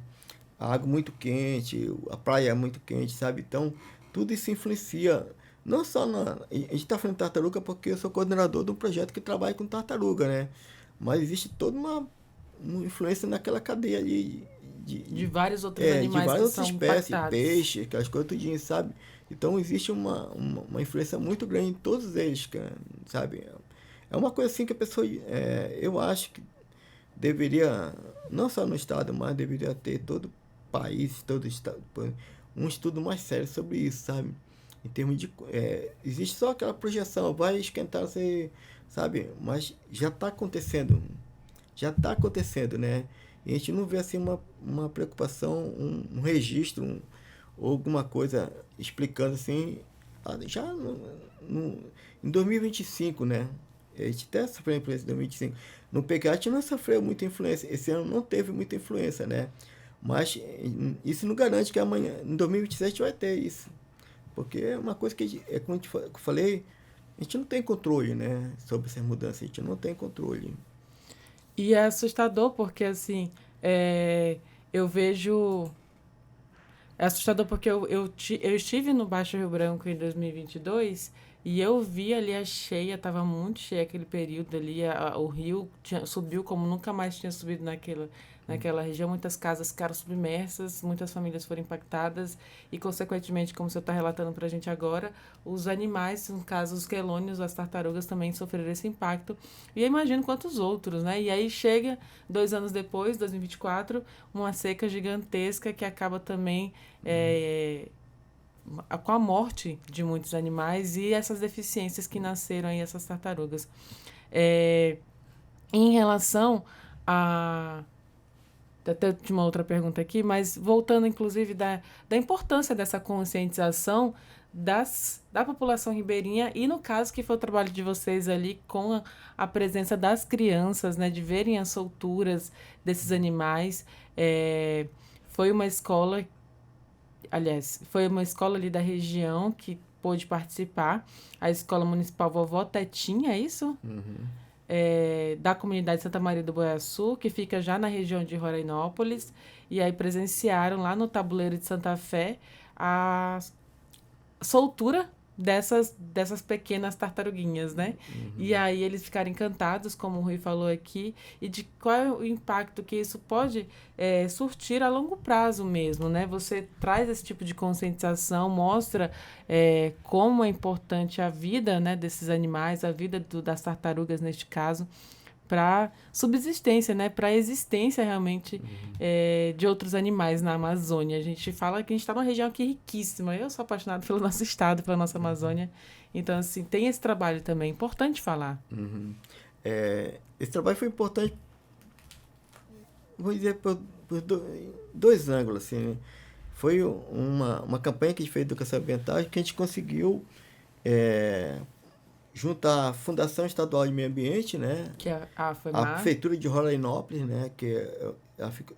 A água muito quente, a praia é muito quente, sabe? Então, tudo isso influencia. Não só a gente está falando de tartaruga porque eu sou coordenador de um projeto que trabalha com tartaruga, né? Mas existe toda uma influência naquela cadeia ali de vários outros animais, de várias outras são espécies, impactados. peixe, aquelas coisas tudinho, sabe? Então existe uma influência muito grande em todos eles, cara, sabe? É uma coisa assim que a pessoa, eu acho que deveria, não só no estado, mas deveria ter todo o país, todo o estado, um estudo mais sério sobre isso, sabe? Em termos de... existe só aquela projeção, vai esquentar, sabe? Mas já está acontecendo, né? E a gente não vê assim uma preocupação, um registro, ou alguma coisa explicando assim, já em 2025, né? A gente até sofreu influência em 2025. No PQA a gente não sofreu muita influência, esse ano não teve muita influência, né? Mas isso não garante que amanhã, em 2026, a gente vai ter isso. Porque é uma coisa que, como eu falei, a gente não tem controle, né? Sobre essas mudanças, a gente não tem controle. E é assustador porque, assim, eu vejo... É assustador porque eu estive no Baixo Rio Branco em 2022 e eu vi ali a cheia, estava muito cheia aquele período ali, o rio subiu como nunca mais tinha subido naquela região. Muitas casas ficaram submersas, muitas famílias foram impactadas e, consequentemente, como o senhor está relatando para a gente agora, os animais, no caso os quelônios, as tartarugas também sofreram esse impacto. E eu imagino quantos outros, né? E aí chega, 2 anos depois, 2024, uma seca gigantesca que acaba também com a morte de muitos animais e essas deficiências que nasceram aí, essas tartarugas. Em relação a... Até tinha uma outra pergunta aqui, mas voltando, inclusive, da importância dessa conscientização da população ribeirinha e, no caso, que foi o trabalho de vocês ali com a presença das crianças, né, de verem as solturas desses animais. Foi uma escola... Aliás, foi uma escola ali da região que pôde participar, a Escola Municipal Vovó Tetinha, é isso? Uhum. da comunidade Santa Maria do Boiaçu, que fica já na região de Rorainópolis, e aí presenciaram lá no Tabuleiro de Santa Fé a soltura dessas pequenas tartaruguinhas, né? E aí eles ficaram encantados, como o Rui falou aqui, e de qual é o impacto que isso pode surtir a longo prazo mesmo, né? Você traz esse tipo de conscientização, mostra como é importante a vida, né, desses animais, a vida das tartarugas neste caso, para subsistência, né? Para a existência realmente de outros animais na Amazônia. A gente fala que a gente está numa região aqui riquíssima. Eu sou apaixonada pelo nosso estado, pela nossa Amazônia. Então, assim, tem esse trabalho também. É importante falar. Esse trabalho foi importante, vou dizer, por dois ângulos, assim, né? Foi uma campanha que a gente fez de educação ambiental que a gente conseguiu junto à Fundação Estadual de Meio Ambiente, né? Que a Prefeitura de Rorainópolis, né? Que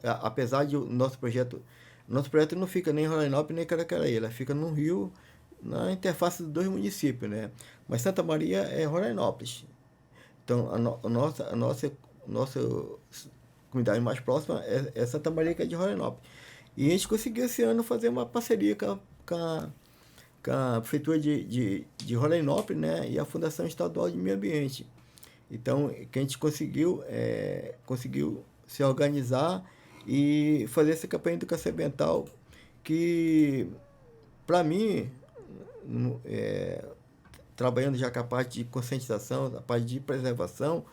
apesar de o nosso projeto não fica nem em Rorainópolis nem em Caracaraí, ela fica no Rio, na interface dos dois municípios, né? Mas Santa Maria é Rorainópolis. Então a nossa comunidade mais próxima é Santa Maria, que é de Rorainópolis. E a gente conseguiu esse ano fazer uma parceria com a Prefeitura de Rorainópolis, né, e a Fundação Estadual de Meio Ambiente. Então, que a gente conseguiu se organizar e fazer essa campanha de educação ambiental que, para mim, trabalhando já com a parte de conscientização, a parte de preservação,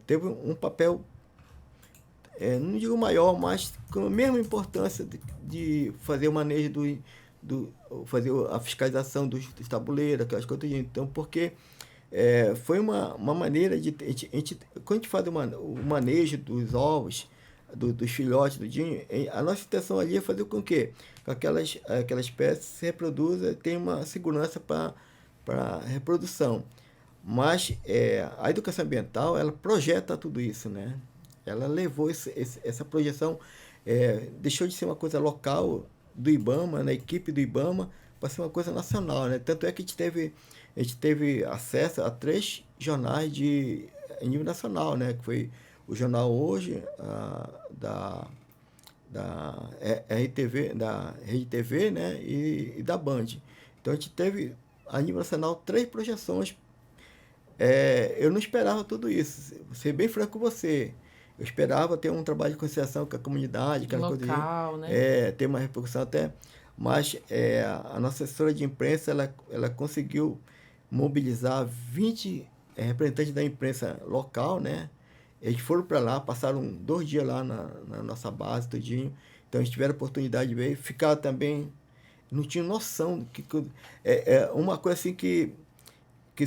teve um papel, não digo maior, mas com a mesma importância de fazer o manejo fazer a fiscalização dos tabuleiros, aquelas coisas. Então, porque foi uma maneira de... Quando a gente faz o manejo dos ovos, dos filhotes, do dinho, a nossa intenção ali é fazer com que aquelas espécies se reproduzam, tenham uma segurança para reprodução. Mas a educação ambiental, ela projeta tudo isso, né? Ela levou essa projeção, deixou de ser uma coisa local do IBAMA, na equipe do IBAMA, para ser uma coisa nacional, né? Tanto é que a gente teve acesso a 3 jornais em nível nacional, né? Que foi o Jornal Hoje, da RTV, da Rede TV, né? E da Band. Então a gente teve, a nível nacional, 3 projeções. Eu não esperava tudo isso, vou ser bem franco com você. Eu esperava ter um trabalho de conscientização com a comunidade, aquela local, coisa, né? Ter uma repercussão até. Mas a nossa assessora de imprensa, ela conseguiu mobilizar 20 representantes da imprensa local, né? Eles foram para lá, passaram 2 dias lá na nossa base, tudinho. Então, eles tiveram a oportunidade de ver, ficaram também, não tinham noção do que... uma coisa assim que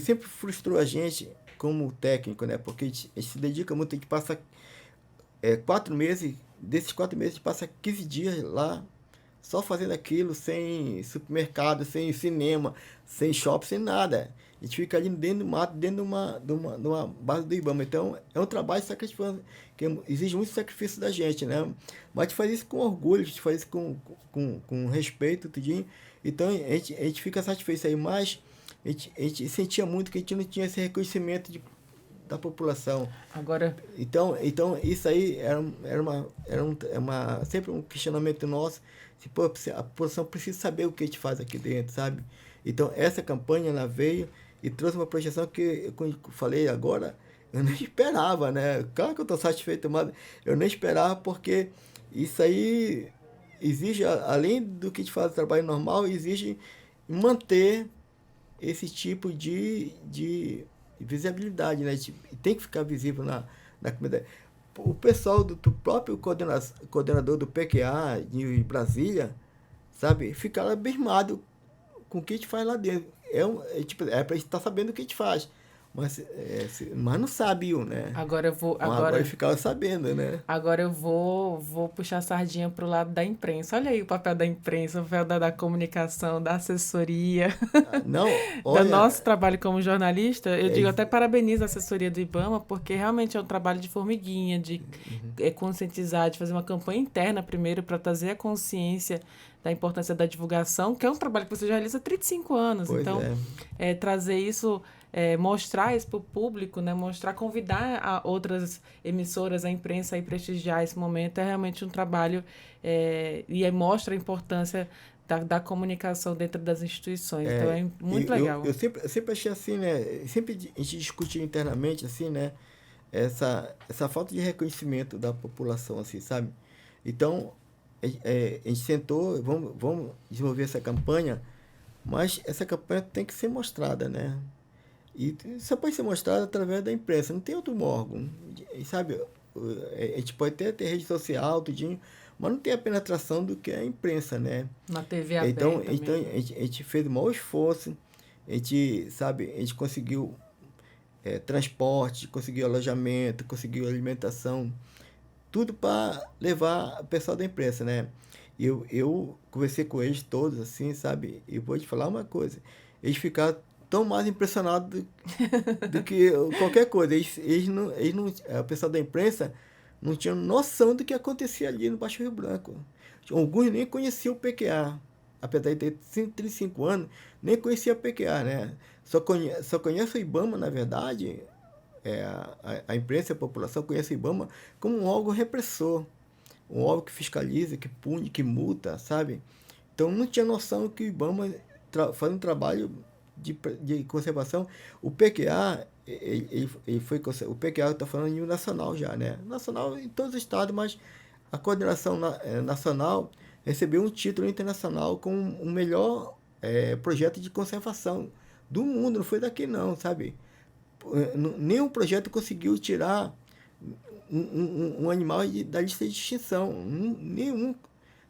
sempre frustrou a gente como técnico, né? Porque a gente se dedica muito, a gente passa 4 meses, desses 4 meses a gente passa 15 dias lá, só fazendo aquilo, sem supermercado, sem cinema, sem shopping, sem nada. A gente fica ali dentro do mato, dentro de uma base do IBAMA. Então, é um trabalho sacrificado, que exige muito sacrifício da gente, né? Mas a gente faz isso com orgulho, a gente faz isso com respeito, tudinho. Então, a gente fica satisfeito aí, mas a gente sentia muito que a gente não tinha esse reconhecimento da população. Agora... Então isso aí sempre um questionamento nosso. A população precisa saber o que a gente faz aqui dentro, sabe? Então, essa campanha, ela veio e trouxe uma projeção que, como eu falei agora, eu não esperava, né? Claro que eu estou satisfeito, mas eu não esperava, porque isso aí exige, além do que a gente faz o trabalho normal, exige manter esse tipo de visibilidade, né? Tem que ficar visível na comunidade. O pessoal do próprio coordenador do PQA de Brasília, sabe, ficaram abismados com o que a gente faz lá dentro. Pra gente estar sabendo o que a gente faz. Mas não sabiam, né? Agora Agora ficaram sabendo, né? Agora eu vou puxar a sardinha pro lado da imprensa. Olha aí o papel da imprensa, o papel da comunicação, da assessoria. Não, olha... Do nosso trabalho como jornalista. Eu digo, até parabenizo a assessoria do IBAMA, porque realmente é um trabalho de formiguinha, de conscientizar, de fazer uma campanha interna primeiro para trazer a consciência da importância da divulgação, que é um trabalho que você já realiza há 35 anos. Pois então, trazer isso mostrar isso para o público, né? Convidar outras emissoras, a imprensa a prestigiar esse momento, é realmente um trabalho e mostra a importância da comunicação dentro das instituições. Então, é muito legal. Eu sempre achei assim, né? Sempre a gente discutia internamente, assim, né? Essa falta de reconhecimento da população, assim, sabe? Então, a gente sentou, vamos desenvolver essa campanha, mas essa campanha tem que ser mostrada, né? E só pode ser mostrada através da imprensa, não tem outro órgão, sabe? A gente pode até ter rede social, tudinho, mas não tem a penetração do que a imprensa, né? Na TV aberta. Então a gente fez o maior esforço, a gente conseguiu transporte, conseguiu alojamento, conseguiu alimentação, tudo para levar o pessoal da imprensa, né? Eu conversei com eles todos, assim, sabe? E vou te falar uma coisa, eles ficaram tão mais impressionados do que qualquer coisa. O pessoal da imprensa não tinha noção do que acontecia ali no Baixo Rio Branco. Alguns nem conheciam o PQA. Apesar de ter 35 anos, nem conhecia o PQA, né? Só conhece o IBAMA, na verdade, a imprensa e a população conhece o IBAMA como um órgão repressor, um órgão que fiscaliza, que pune, que multa, sabe? Então não tinha noção que o IBAMA faz um trabalho de conservação. O PQA, o PQA está falando em nível nacional já, né? Nacional em todos os estados, mas a coordenação nacional recebeu um título internacional como o melhor projeto de conservação do mundo, não foi daqui não, sabe? Nenhum projeto conseguiu tirar um animal da lista de extinção, nenhum,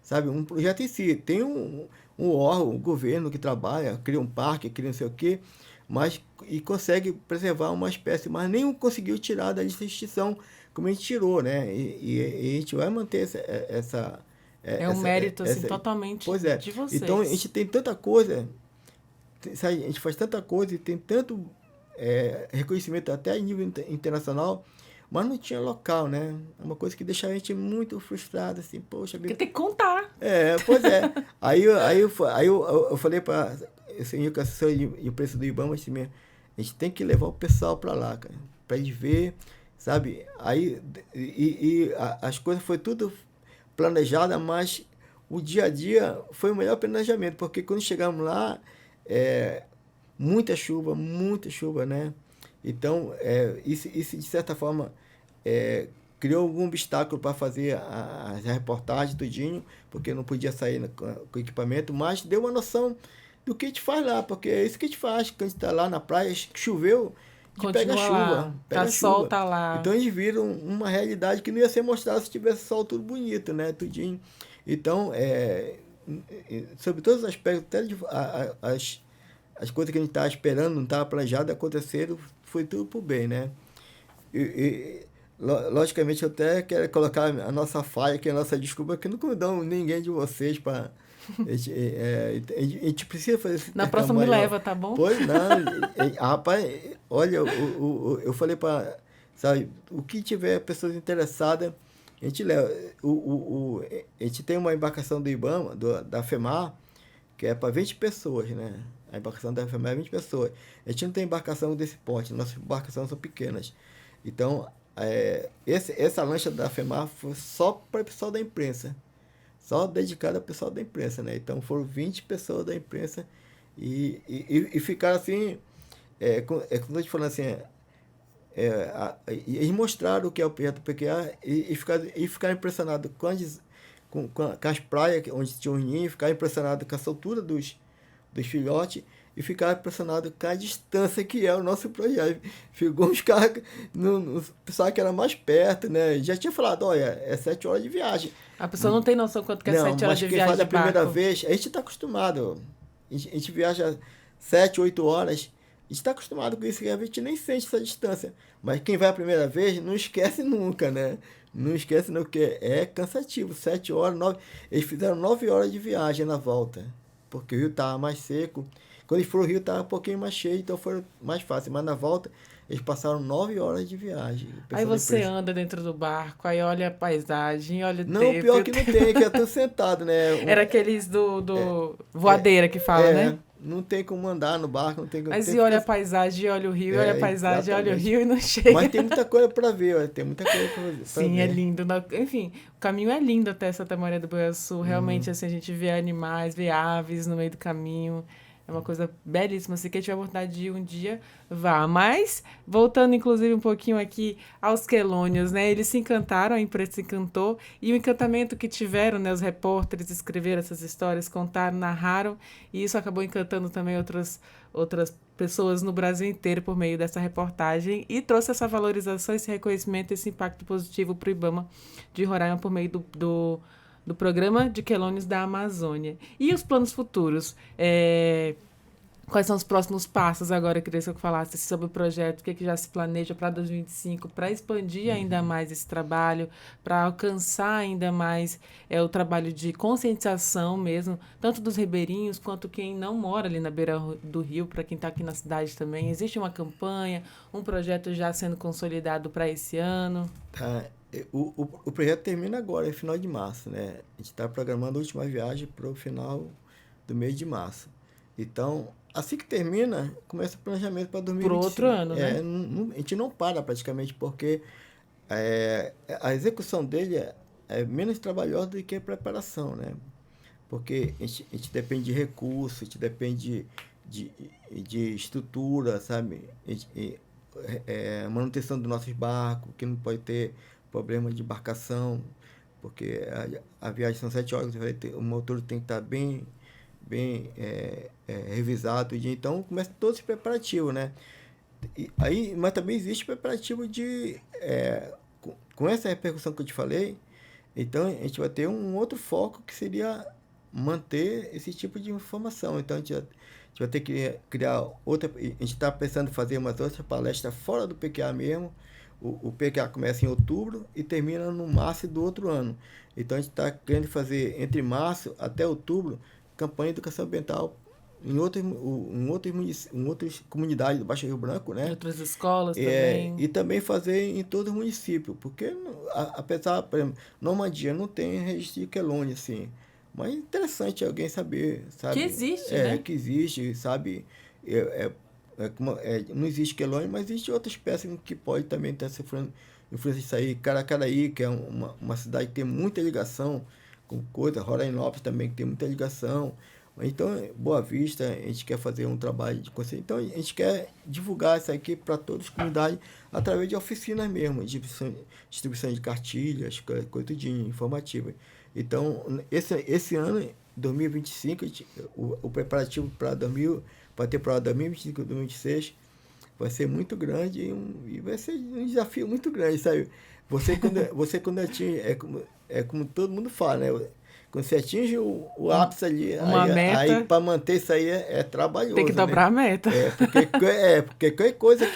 sabe? Um projeto em si, tem um órgão, um governo que trabalha, cria um parque, cria não sei o quê, e consegue preservar uma espécie, mas nenhum conseguiu tirar da lista de extinção, como a gente tirou, né? E a gente vai manter essa um mérito assim, totalmente de vocês. Então, a gente tem tanta coisa, sabe? A gente faz tanta coisa e tem tanto reconhecimento até em nível internacional, mas não tinha local, né? É uma coisa que deixa a gente muito frustrado, assim, poxa... Porque tem que contar. Pois é. Aí eu falei para o senhor que assessor e o preço do IBAMA, assim mesmo, a gente tem que levar o pessoal para lá, cara, para eles ver, sabe? Aí, as coisas foi tudo planejada, mas o dia a dia foi o melhor planejamento, porque quando chegamos lá, muita chuva, né? Então, isso de certa forma criou algum obstáculo para fazer as reportagens, tudinho, porque não podia sair com equipamento, mas deu uma noção do que a gente faz lá, porque é isso que a gente faz, quando a gente está lá na praia, choveu, a gente pega a chuva. Tá sol, tá lá. Então eles viram uma realidade que não ia ser mostrada se tivesse sol tudo bonito, né? Tudinho. Então, sobre todos os aspectos, até as coisas que a gente estava esperando, não estava planejado, aconteceram, foi tudo por bem, né? Logicamente, eu até quero colocar a nossa falha, que é a nossa desculpa, que não convidamos ninguém de vocês para... a gente precisa fazer esse Na próxima me leva, tá bom? Pois não. Rapaz, olha, eu falei para... Sabe, o que tiver pessoas interessadas, a gente leva. A gente tem uma embarcação do IBAMA, da FEMAR, que é para 20 pessoas, né? A embarcação da FEMAR é 20 pessoas. A gente não tem embarcação desse porte, nossas embarcações são pequenas. Então, essa lancha da FEMAR foi só para o pessoal da imprensa. Só dedicada ao pessoal da imprensa, né? Então, foram 20 pessoas da imprensa e ficaram assim... como eu estou te falando assim... eles mostraram o que é o projeto PQA e ficaram impressionados com as praias onde tinha os ninhos, ficaram impressionados com essa altura dos filhotes e ficaram impressionados com a distância que é o nosso projeto. Ficou uns caras, pensavam que era mais perto, né? Já tinha falado, olha, é 7 horas de viagem. A pessoa não tem noção quanto que é 7 horas de viagem. Mas quem faz a primeira vez, a gente está acostumado. A gente viaja 7, 8 horas. A gente está acostumado com isso, a gente nem sente essa distância. Mas quem vai a primeira vez, não esquece nunca, né? Não esquece não, porque é cansativo. 7 horas, 9... Eles fizeram 9 horas de viagem na volta, porque o rio estava mais seco. Quando eles foram, o rio estava um pouquinho mais cheio, então foi mais fácil. Mas na volta, eles passaram 9 horas de viagem. Aí você anda dentro do barco, aí olha a paisagem, olha o tempo. Não, pior que não tem, que é tudo sentado, né? Era aqueles do voadeira que fala, né? não tem como andar no barco, não tem como... Mas tem e olha a paisagem, olha o rio, olha a paisagem, olha o exatamente. rio e não chega. Mas tem muita coisa para ver, olha, tem muita coisa para ver. Sim, é lindo. Enfim, o caminho é lindo até Santa Maria do Boiaçu. Realmente, assim, a gente vê animais, vê aves no meio do caminho. É uma coisa belíssima. Se quem tiver a oportunidade de ir um dia, vá. Mas, voltando inclusive um pouquinho aqui aos quelônios, né? Eles se encantaram, a imprensa se encantou. E o encantamento que tiveram, né? Os repórteres escreveram essas histórias, contaram, narraram. E isso acabou encantando também outras pessoas no Brasil inteiro por meio dessa reportagem. E trouxe essa valorização, esse reconhecimento, esse impacto positivo para o IBAMA de Roraima por meio do Programa de Quelônios da Amazônia. E os planos futuros? Quais são os próximos passos agora? Eu queria que eu falasse sobre o projeto, o que já se planeja para 2025, para expandir ainda mais esse trabalho, para alcançar ainda mais o trabalho de conscientização mesmo, tanto dos ribeirinhos quanto quem não mora ali na beira do rio, para quem está aqui na cidade também. Existe uma campanha, um projeto já sendo consolidado para esse ano? O projeto termina agora, é final de março, né? A gente está programando a última viagem para o final do mês de março. Então, assim que termina, começa o planejamento para 2025. Por outro ano, né? A gente não para praticamente, porque a execução dele é menos trabalhosa do que a preparação, né? Porque a gente depende de recursos, a gente depende de estrutura, sabe? Manutenção dos nossos barcos, que não pode ter problema de embarcação, porque a viagem são 7 horas, o motor tem que estar bem revisado. Então, começa todo esse preparativo, né? Mas também existe preparativo com essa repercussão que eu te falei, então a gente vai ter um outro foco que seria manter esse tipo de informação. Então, a gente vai ter que criar outra... A gente está pensando em fazer umas outras palestras fora do PQA mesmo. O PQA começa em outubro e termina no março do outro ano. Então, a gente está querendo fazer, entre março até outubro, campanha de educação ambiental em outras comunidades do Baixo Rio Branco, né? Em outras escolas também. E também fazer em todo o município, porque, apesar, por exemplo, Normandia não tem registro de quelônio, assim, mas é interessante alguém saber, sabe? Que existe, né? Que existe, sabe? Não existe quelônio, mas existe outras espécies que pode também ter essa influência disso aí. Caracaraí, que é uma cidade que tem muita ligação com coisa, Rorainópolis também, que tem muita ligação. Então, Boa Vista, a gente quer fazer um trabalho de consciência. Então, a gente quer divulgar isso aqui para todas as comunidades através de oficinas mesmo, distribuição de cartilhas, coisa de informativa. Então, esse ano, 2025, o preparativo para ter para 2025 e 2026 vai ser muito grande e vai ser um desafio muito grande, sabe? Você quando atinge, como todo mundo fala, né? Quando você atinge o ápice ali, aí para manter isso aí é trabalhoso. Tem que dobrar a meta. Porque qualquer coisa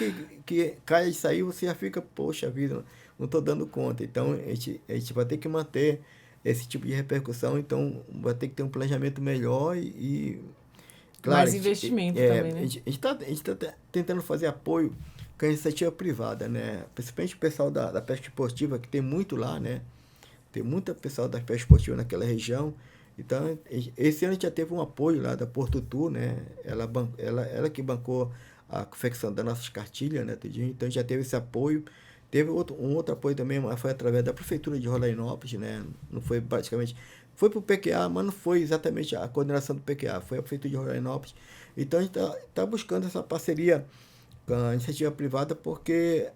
que cai isso aí, você já fica, poxa vida, não estou dando conta. Então, a gente vai ter que manter esse tipo de repercussão, então vai ter que ter um planejamento melhor claro, mais investimento também, né? A gente tá tentando fazer apoio com a iniciativa privada, né? Principalmente o pessoal da pesca esportiva, que tem muito lá, né? Tem muito pessoal da pesca esportiva naquela região. Então, esse ano a gente já teve um apoio lá da Porto Tour, né? Ela que bancou a confecção das nossas cartilhas, né? Então, já teve esse apoio. Teve um outro apoio também, mas foi através da Prefeitura de Rorainópolis, né? Não foi praticamente... Foi para o PQA, mas não foi exatamente a coordenação do PQA, foi a Prefeitura de Rorainópolis. Então, a gente está buscando essa parceria com a iniciativa privada, porque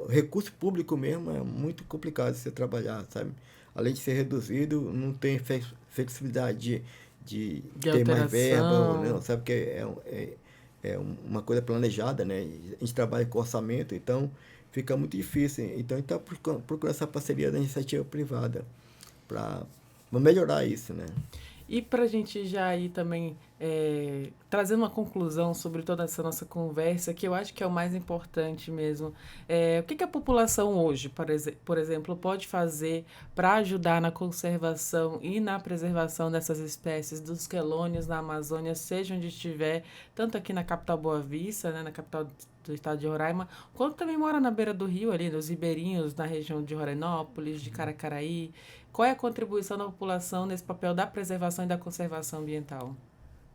o recurso público mesmo é muito complicado de você trabalhar, sabe? Além de ser reduzido, não tem flexibilidade de ter mais verba, não, sabe? Que é uma coisa planejada, né? A gente trabalha com orçamento, então fica muito difícil. Então, a gente está procurando essa parceria da iniciativa privada para melhorar isso, né? E para a gente já ir também trazendo uma conclusão sobre toda essa nossa conversa, que eu acho que é o mais importante mesmo. O que a população hoje, por exemplo, pode fazer para ajudar na conservação e na preservação dessas espécies dos quelônios na Amazônia, seja onde estiver, tanto aqui na capital Boa Vista, né, na capital do estado de Roraima, quanto também mora na beira do rio, ali nos ribeirinhos, na região de Rorainópolis, de Caracaraí. Qual é a contribuição da população nesse papel da preservação e da conservação ambiental?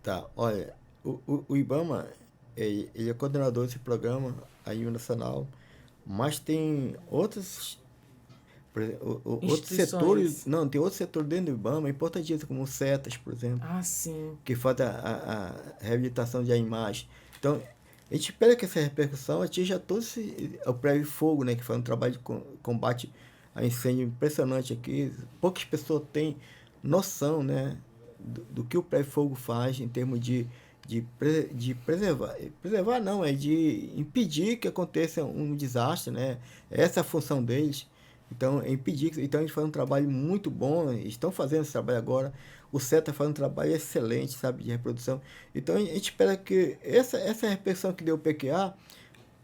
Tá, olha, O IBAMA, ele é coordenador desse programa a nível nacional, mas tem outros setores, Instituições. não, tem outros setores dentro do IBAMA, importantíssimos, como o CETAS, por exemplo, Ah, sim. que faz a reabilitação de animais. Então, a gente espera que essa repercussão atinja todo o Prévio Fogo, né, que faz um trabalho de combate a incêndio impressionante aqui. Poucas pessoas têm noção, né, do que o Prévio Fogo faz em termos de preservar. Preservar não, é de impedir que aconteça um desastre, né? Essa é a função deles. Então, é impedir. Então, a gente faz um trabalho muito bom, estão fazendo esse trabalho agora. O CETA faz um trabalho excelente, sabe, de reprodução. Então, a gente espera que essa repercussão que deu o PQA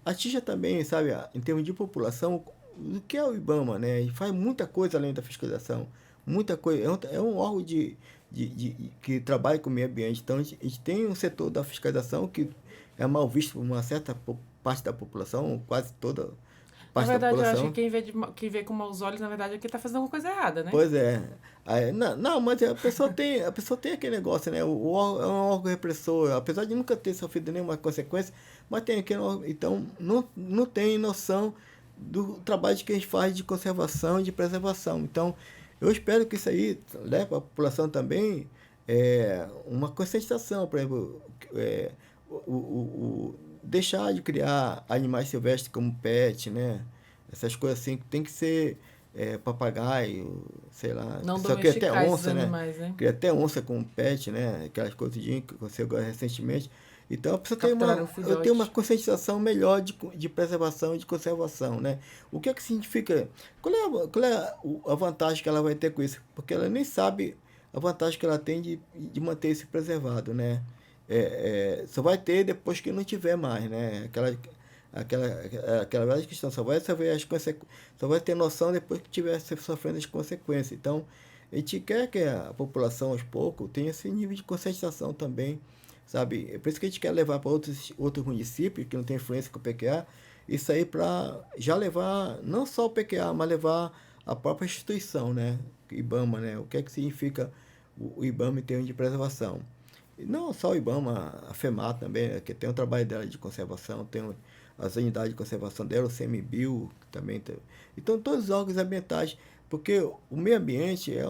atinja também, sabe, em termos de população, o que é o IBAMA, né? E faz muita coisa além da fiscalização. Muita coisa. É um órgão que trabalha com o meio ambiente. Então, a gente tem um setor da fiscalização que é mal visto por uma certa parte da população, quase toda Na parte da verdade, eu acho que população. quem vê com maus olhos, na verdade, é que tá fazendo alguma coisa errada, né? Pois é. Aí, não, mas a pessoa tem aquele negócio, né? O órgão é um órgão repressor, apesar de nunca ter sofrido nenhuma consequência, mas tem aquele órgão, então não tem noção do trabalho que a gente faz de conservação e de preservação. Então, eu espero que isso aí leve para a população também uma conscientização, por exemplo, deixar de criar animais silvestres como pet, né? Essas coisas assim que tem que ser papagaio, sei lá. Não Só que até domesticar esses onça, né? animais, né? Cria até onça como pet, né? Aquelas coisinhas que aconteceu agora recentemente. Então a pessoa Capturar um eu tenho uma filhote. conscientização melhor de preservação e de conservação, né? O que é que significa? Qual é a vantagem que ela vai ter com isso? Porque ela nem sabe a vantagem que ela tem de manter isso preservado, né? Só vai ter depois que não tiver mais, né? Aquela velha questão, só vai saber só vai ter noção depois que tiver sofrendo as consequências. Então, a gente quer que a população, aos poucos, tenha esse nível de conscientização também, sabe? É por isso que a gente quer levar para outros municípios que não tem influência com o PQA, isso aí para já levar, não só o PQA, mas levar a própria instituição, né? IBAMA, né? O que é que significa o IBAMA em termos de preservação? E não só o IBAMA, a FEMAR também, né, que tem um trabalho dela de conservação, as unidades de conservação dela, o CMBio também tem. Então, todos os órgãos ambientais, porque o meio ambiente é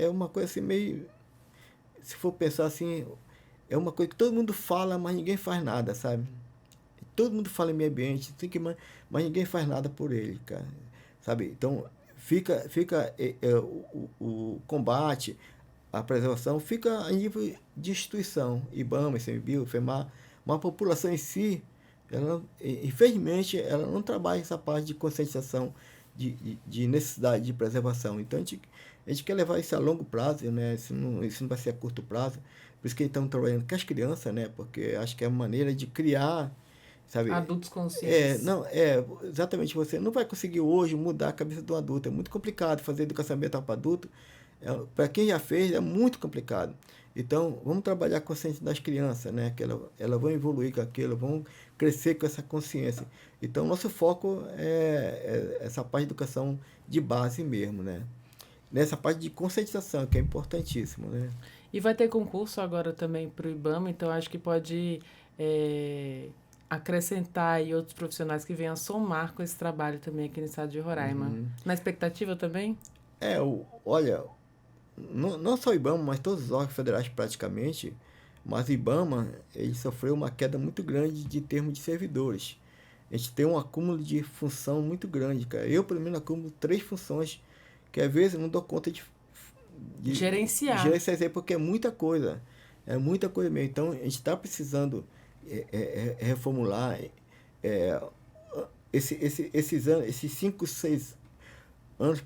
uma coisa assim meio, se for pensar assim, é uma coisa que todo mundo fala, mas ninguém faz nada, sabe? Todo mundo fala em meio ambiente, mas ninguém faz nada por ele, cara. Sabe? Então, fica o combate, a preservação, fica a nível de instituição, IBAMA, ICMBio, FEMAR, mas a população em si, infelizmente, ela não trabalha essa parte de conscientização de necessidade de preservação. Então, a gente quer levar isso a longo prazo, né? Isso não vai ser a curto prazo. Por isso que estamos trabalhando com as crianças, né? Porque acho que é uma maneira de criar, sabe? Adultos conscientes. Não, exatamente. Você não vai conseguir hoje mudar a cabeça do adulto. É muito complicado fazer educação ambiental para adulto. Para quem já fez, é muito complicado. Então, vamos trabalhar a consciência das crianças, né? Que elas vão evoluir com aquilo, vão crescer com essa consciência. Então, nosso foco é essa parte de educação de base mesmo, né? Nessa parte de conscientização, que é importantíssimo, né? E vai ter concurso agora também para o IBAMA, então acho que pode acrescentar aí outros profissionais que venham somar com esse trabalho também aqui no estado de Roraima. Na expectativa também? Olha, não só o IBAMA, mas todos os órgãos federais praticamente, mas o IBAMA, ele sofreu uma queda muito grande de termos de servidores. A gente tem um acúmulo de função muito grande, cara. Eu, pelo menos, acumulo 3 funções que às vezes eu não dou conta de Gerenciar. gerenciar isso aí, porque é muita coisa. É muita coisa mesmo. Então, a gente está precisando reformular esses 5, 6 anos.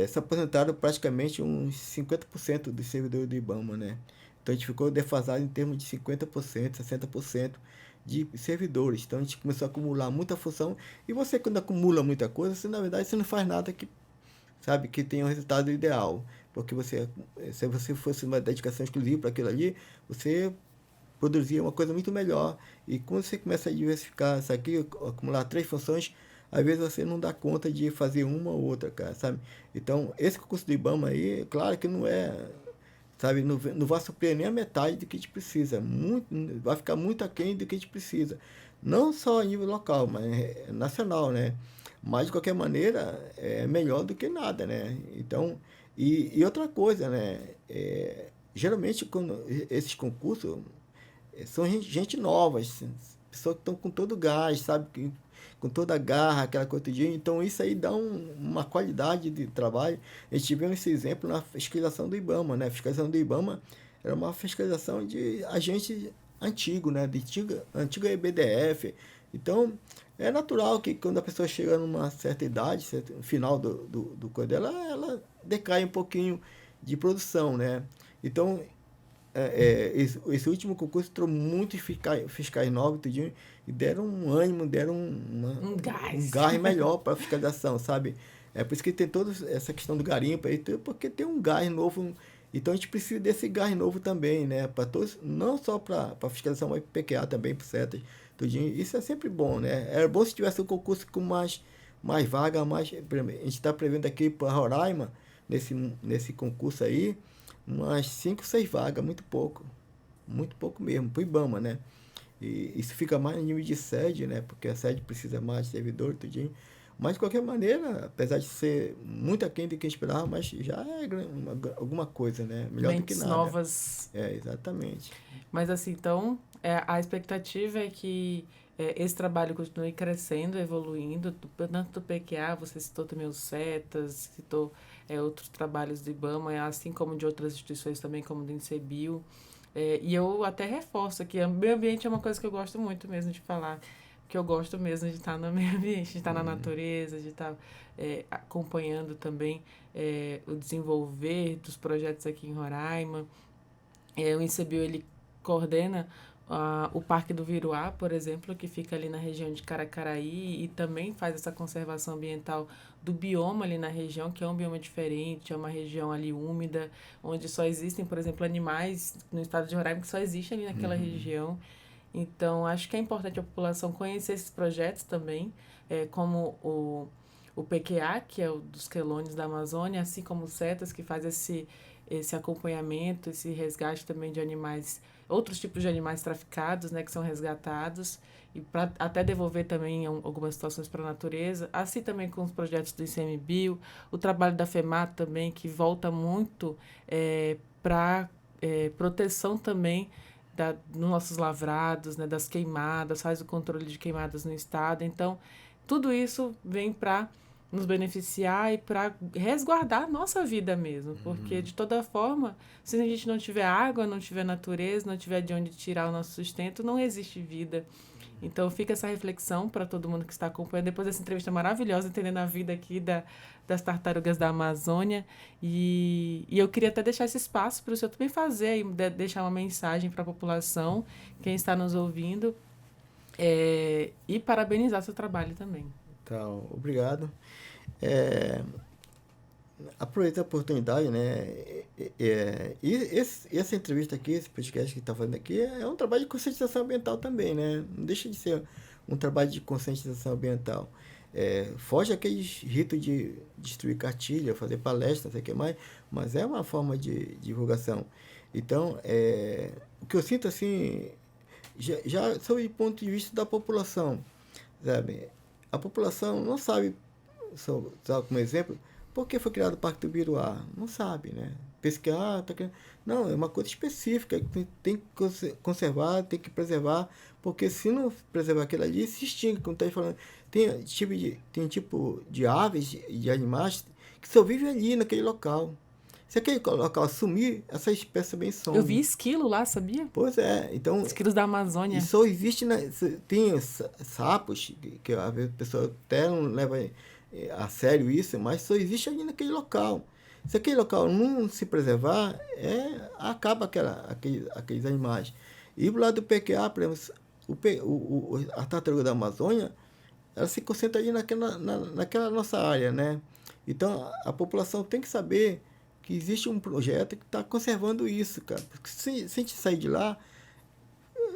Se aposentaram praticamente uns 50% dos servidores do IBAMA, né? Então, a gente ficou defasado em termos de 50%, 60% de servidores. Então, a gente começou a acumular muita função. E você, quando acumula muita coisa, você, na verdade, você não faz nada que, sabe, que tenha um resultado ideal. Porque se você fosse uma dedicação exclusiva para aquilo ali, você produzia uma coisa muito melhor. E quando você começa a diversificar isso aqui, acumular 3 funções, às vezes você não dá conta de fazer uma ou outra, cara, sabe? Então, esse concurso do IBAMA aí, claro que não é sabe? Não vai suprir nem a metade do que a gente precisa. Muito, vai ficar muito aquém do que a gente precisa. Não só a nível local, mas nacional, né? Mas, de qualquer maneira, é melhor do que nada, né? Então, e outra coisa, né? Geralmente, quando esses concursos são gente nova, assim, pessoas que estão com todo o gás, sabe? Com toda a garra, aquela coisa do dia. Então, isso aí dá uma qualidade de trabalho. A gente viu esse exemplo na fiscalização do IBAMA, né? A fiscalização do IBAMA era uma fiscalização de agente antigo, né? De antiga EBDF. Então, é natural que quando a pessoa chega numa certa idade, no final do coisa dela, ela decai um pouquinho de produção, né? Então, esse último concurso trouxe muitos fiscais novos tudinho, e deram um ânimo, deram Um gás. um gás melhor para a fiscalização, sabe? É por isso que tem toda essa questão do garimpo aí, porque tem um gás novo. Então a gente precisa desse gás novo também, né? Para todos, não só para a fiscalização, mas para PQA também, para o CETAS, tudinho. Isso é sempre bom, né? Era bom se tivesse um concurso com mais vaga, mais. A gente está prevendo aqui para Roraima, nesse concurso aí, umas 5, 6 vagas, muito pouco mesmo, para o IBAMA, né? E isso fica mais no nível de sede, né? Porque a sede precisa mais de servidor, tudinho. Mas, de qualquer maneira, apesar de ser muito aquém do que esperava, mas já é alguma coisa, né? Melhor do que Mentes nada. novas. Exatamente. Mas assim, então, a expectativa é que esse trabalho continue crescendo, evoluindo, tanto do PQA, você citou também os CETAS, citou outros trabalhos do IBAMA, assim como de outras instituições também, como do INCEBio. E eu até reforço aqui, o meio ambiente é uma coisa que eu gosto muito mesmo de falar, que eu gosto mesmo de estar no meio ambiente, de estar na natureza, de estar acompanhando também o desenvolver dos projetos aqui em Roraima. O INCEBio, ele coordena o Parque do Viruá, por exemplo, que fica ali na região de Caracaraí, e também faz essa conservação ambiental do bioma ali na região, que é um bioma diferente, é uma região ali úmida, onde só existem, por exemplo, animais no estado de Roraima que só existem ali naquela região. Então, acho que é importante a população conhecer esses projetos também, como o PQA, que é o dos quelônios da Amazônia, assim como o CETAS, que faz esse acompanhamento, esse resgate também de animais, outros tipos de animais traficados, né, que são resgatados, e para até devolver também algumas situações para a natureza, assim também com os projetos do ICMBio, o trabalho da FEMAT também, que volta muito para proteção também dos nossos lavrados, né, das queimadas, faz o controle de queimadas no estado. Então, tudo isso vem para nos beneficiar e para resguardar a nossa vida mesmo, porque de toda forma, se a gente não tiver água, não tiver natureza, não tiver de onde tirar o nosso sustento, não existe vida. Então fica essa reflexão para todo mundo que está acompanhando, depois dessa entrevista maravilhosa, entendendo a vida aqui das tartarugas da Amazônia, e eu queria até deixar esse espaço para o senhor também fazer, e deixar uma mensagem para a população, quem está nos ouvindo, e parabenizar seu trabalho também. Então, obrigado. Aproveito a oportunidade, né? Essa entrevista aqui, esse podcast que está fazendo aqui, é um trabalho de conscientização ambiental também, né? Não deixa de ser um trabalho de conscientização ambiental. Foge aqueles ritos de distribuir cartilha, fazer palestra, não sei o que mais, mas é uma forma de divulgação. Então, o que eu sinto, assim, já sob o ponto de vista da população, sabe? A população não sabe, só como exemplo, por que foi criado o Parque do Biruá? Não sabe, né? Pesquisar, não, é uma coisa específica, que tem que conservar, tem que preservar, porque se não preservar aquilo ali, se extingue, como está falando. Tem tipo de aves, de animais, que só vivem ali, naquele local. Se aquele local sumir, essa espécie também some. Eu vi esquilo lá, sabia? Pois é. Então, esquilos da Amazônia. E só existe, tem sapos, que às vezes a pessoa até não leva a sério isso, mas só existe ali naquele local. Se aquele local não se preservar, acaba aqueles animais. E do lado do PQA, por exemplo, a tartaruga da Amazônia, ela se concentra ali naquela nossa área, né? Então, a população tem que saber que existe um projeto que está conservando isso, cara. Porque se a gente sair de lá,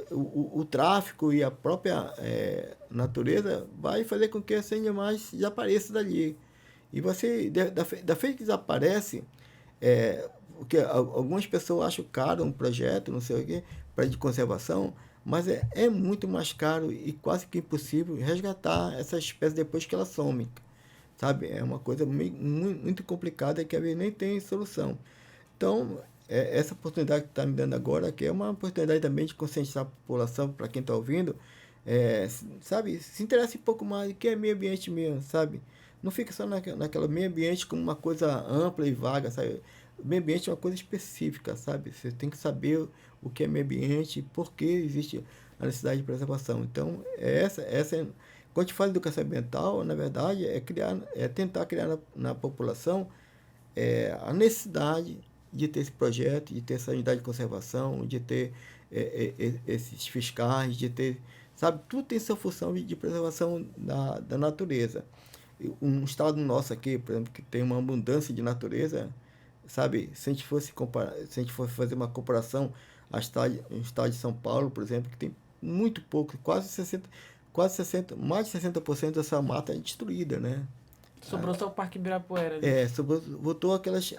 o tráfico e a própria natureza vai fazer com que esses animais desapareçam dali. E você, da feita que desaparece, porque algumas pessoas acham caro um projeto, não sei o quê, para de conservação, mas é muito mais caro e quase que impossível resgatar essa espécie depois que ela some, sabe? É uma coisa muito complicada que às vezes nem tem solução. Então, essa oportunidade que está me dando agora, que é uma oportunidade também de conscientizar a população, para quem está ouvindo, sabe? Se interesse um pouco mais do que é meio ambiente mesmo, sabe? Não fica só naquela meio ambiente como uma coisa ampla e vaga, sabe? O meio ambiente é uma coisa específica, sabe? Você tem que saber o que é meio ambiente e por que existe a necessidade de preservação. Então, quando a gente fala de educação ambiental, na verdade, tentar criar na população a necessidade de ter esse projeto, de ter essa unidade de conservação, de ter esses fiscais, de ter, sabe? Tudo tem sua função de preservação da natureza. Um estado nosso aqui, por exemplo, que tem uma abundância de natureza, sabe? Se a gente fosse fazer uma comparação ao estado de São Paulo, por exemplo, que tem muito pouco, mais de 60% dessa mata é destruída, né? Sobrou só o Parque Ibirapuera. Voltou aquelas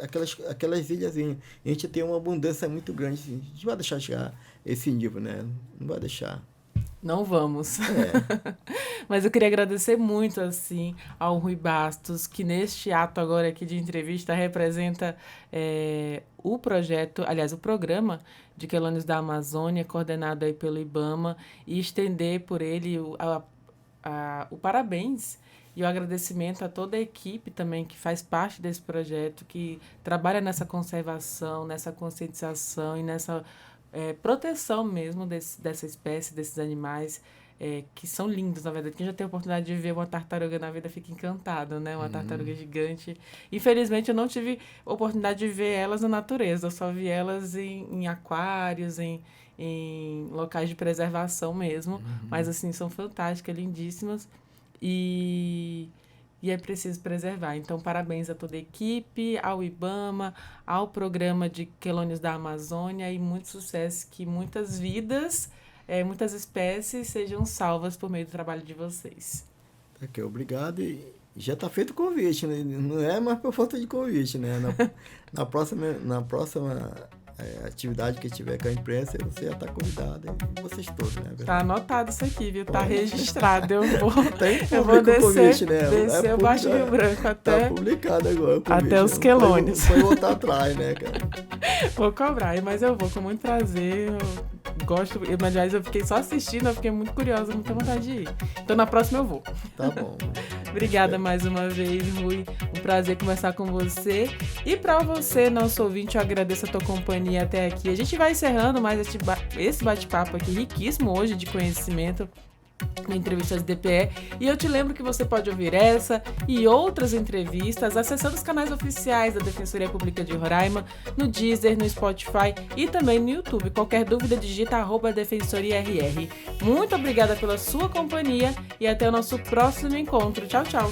ilhazinhas. A gente tem uma abundância muito grande. A gente vai deixar chegar esse nível, né? Não vai deixar. Não vamos. Mas eu queria agradecer muito, assim, ao Rui Bastos, que neste ato agora aqui de entrevista representa o projeto, aliás, o programa de Quelônios da Amazônia, coordenado aí pelo IBAMA, e estender por ele o parabéns e o agradecimento a toda a equipe também que faz parte desse projeto, que trabalha nessa conservação, nessa conscientização e nessa proteção mesmo dessa espécie, desses animais, que são lindos, na verdade. Quem já tem a oportunidade de ver uma tartaruga na vida fica encantado, né? Uma tartaruga gigante. Infelizmente, eu não tive oportunidade de ver elas na natureza. Eu só vi elas em aquários, em locais de preservação mesmo. Mas, assim, são fantásticas, lindíssimas. E é preciso preservar. Então, parabéns a toda a equipe, ao IBAMA, ao programa de Quelônios da Amazônia e muito sucesso, que muitas vidas, muitas espécies sejam salvas por meio do trabalho de vocês. Ok, obrigado. E já está feito o convite, né? Não é mais por falta de convite, né? Na próxima atividade que tiver com a imprensa, você já está convidado, e vocês todos, né? Tá anotado isso aqui, viu? Tá registrado. Eu vou descer, convite, né? Descer o Baixo Rio Branco até... Tá publicado agora o convite, até os Quelônios. Não foi voltar atrás, né, cara? Vou cobrar, mas eu vou com muito prazer. Eu gosto, aliás, eu fiquei só assistindo, eu fiquei muito curiosa, muita vontade de ir. Então, na próxima eu vou. Tá bom. Obrigada mais uma vez, Rui. Um prazer conversar com você. E para você, nosso ouvinte, eu agradeço a tua companhia até aqui. A gente vai encerrando mais esse bate-papo aqui, riquíssimo hoje de conhecimento na Entrevistas DPE. E eu te lembro que você pode ouvir essa e outras entrevistas acessando os canais oficiais da Defensoria Pública de Roraima, no Deezer, no Spotify e também no YouTube. Qualquer dúvida, digita @DefensoriaRR. Muito obrigada pela sua companhia e até o nosso próximo encontro. Tchau, tchau!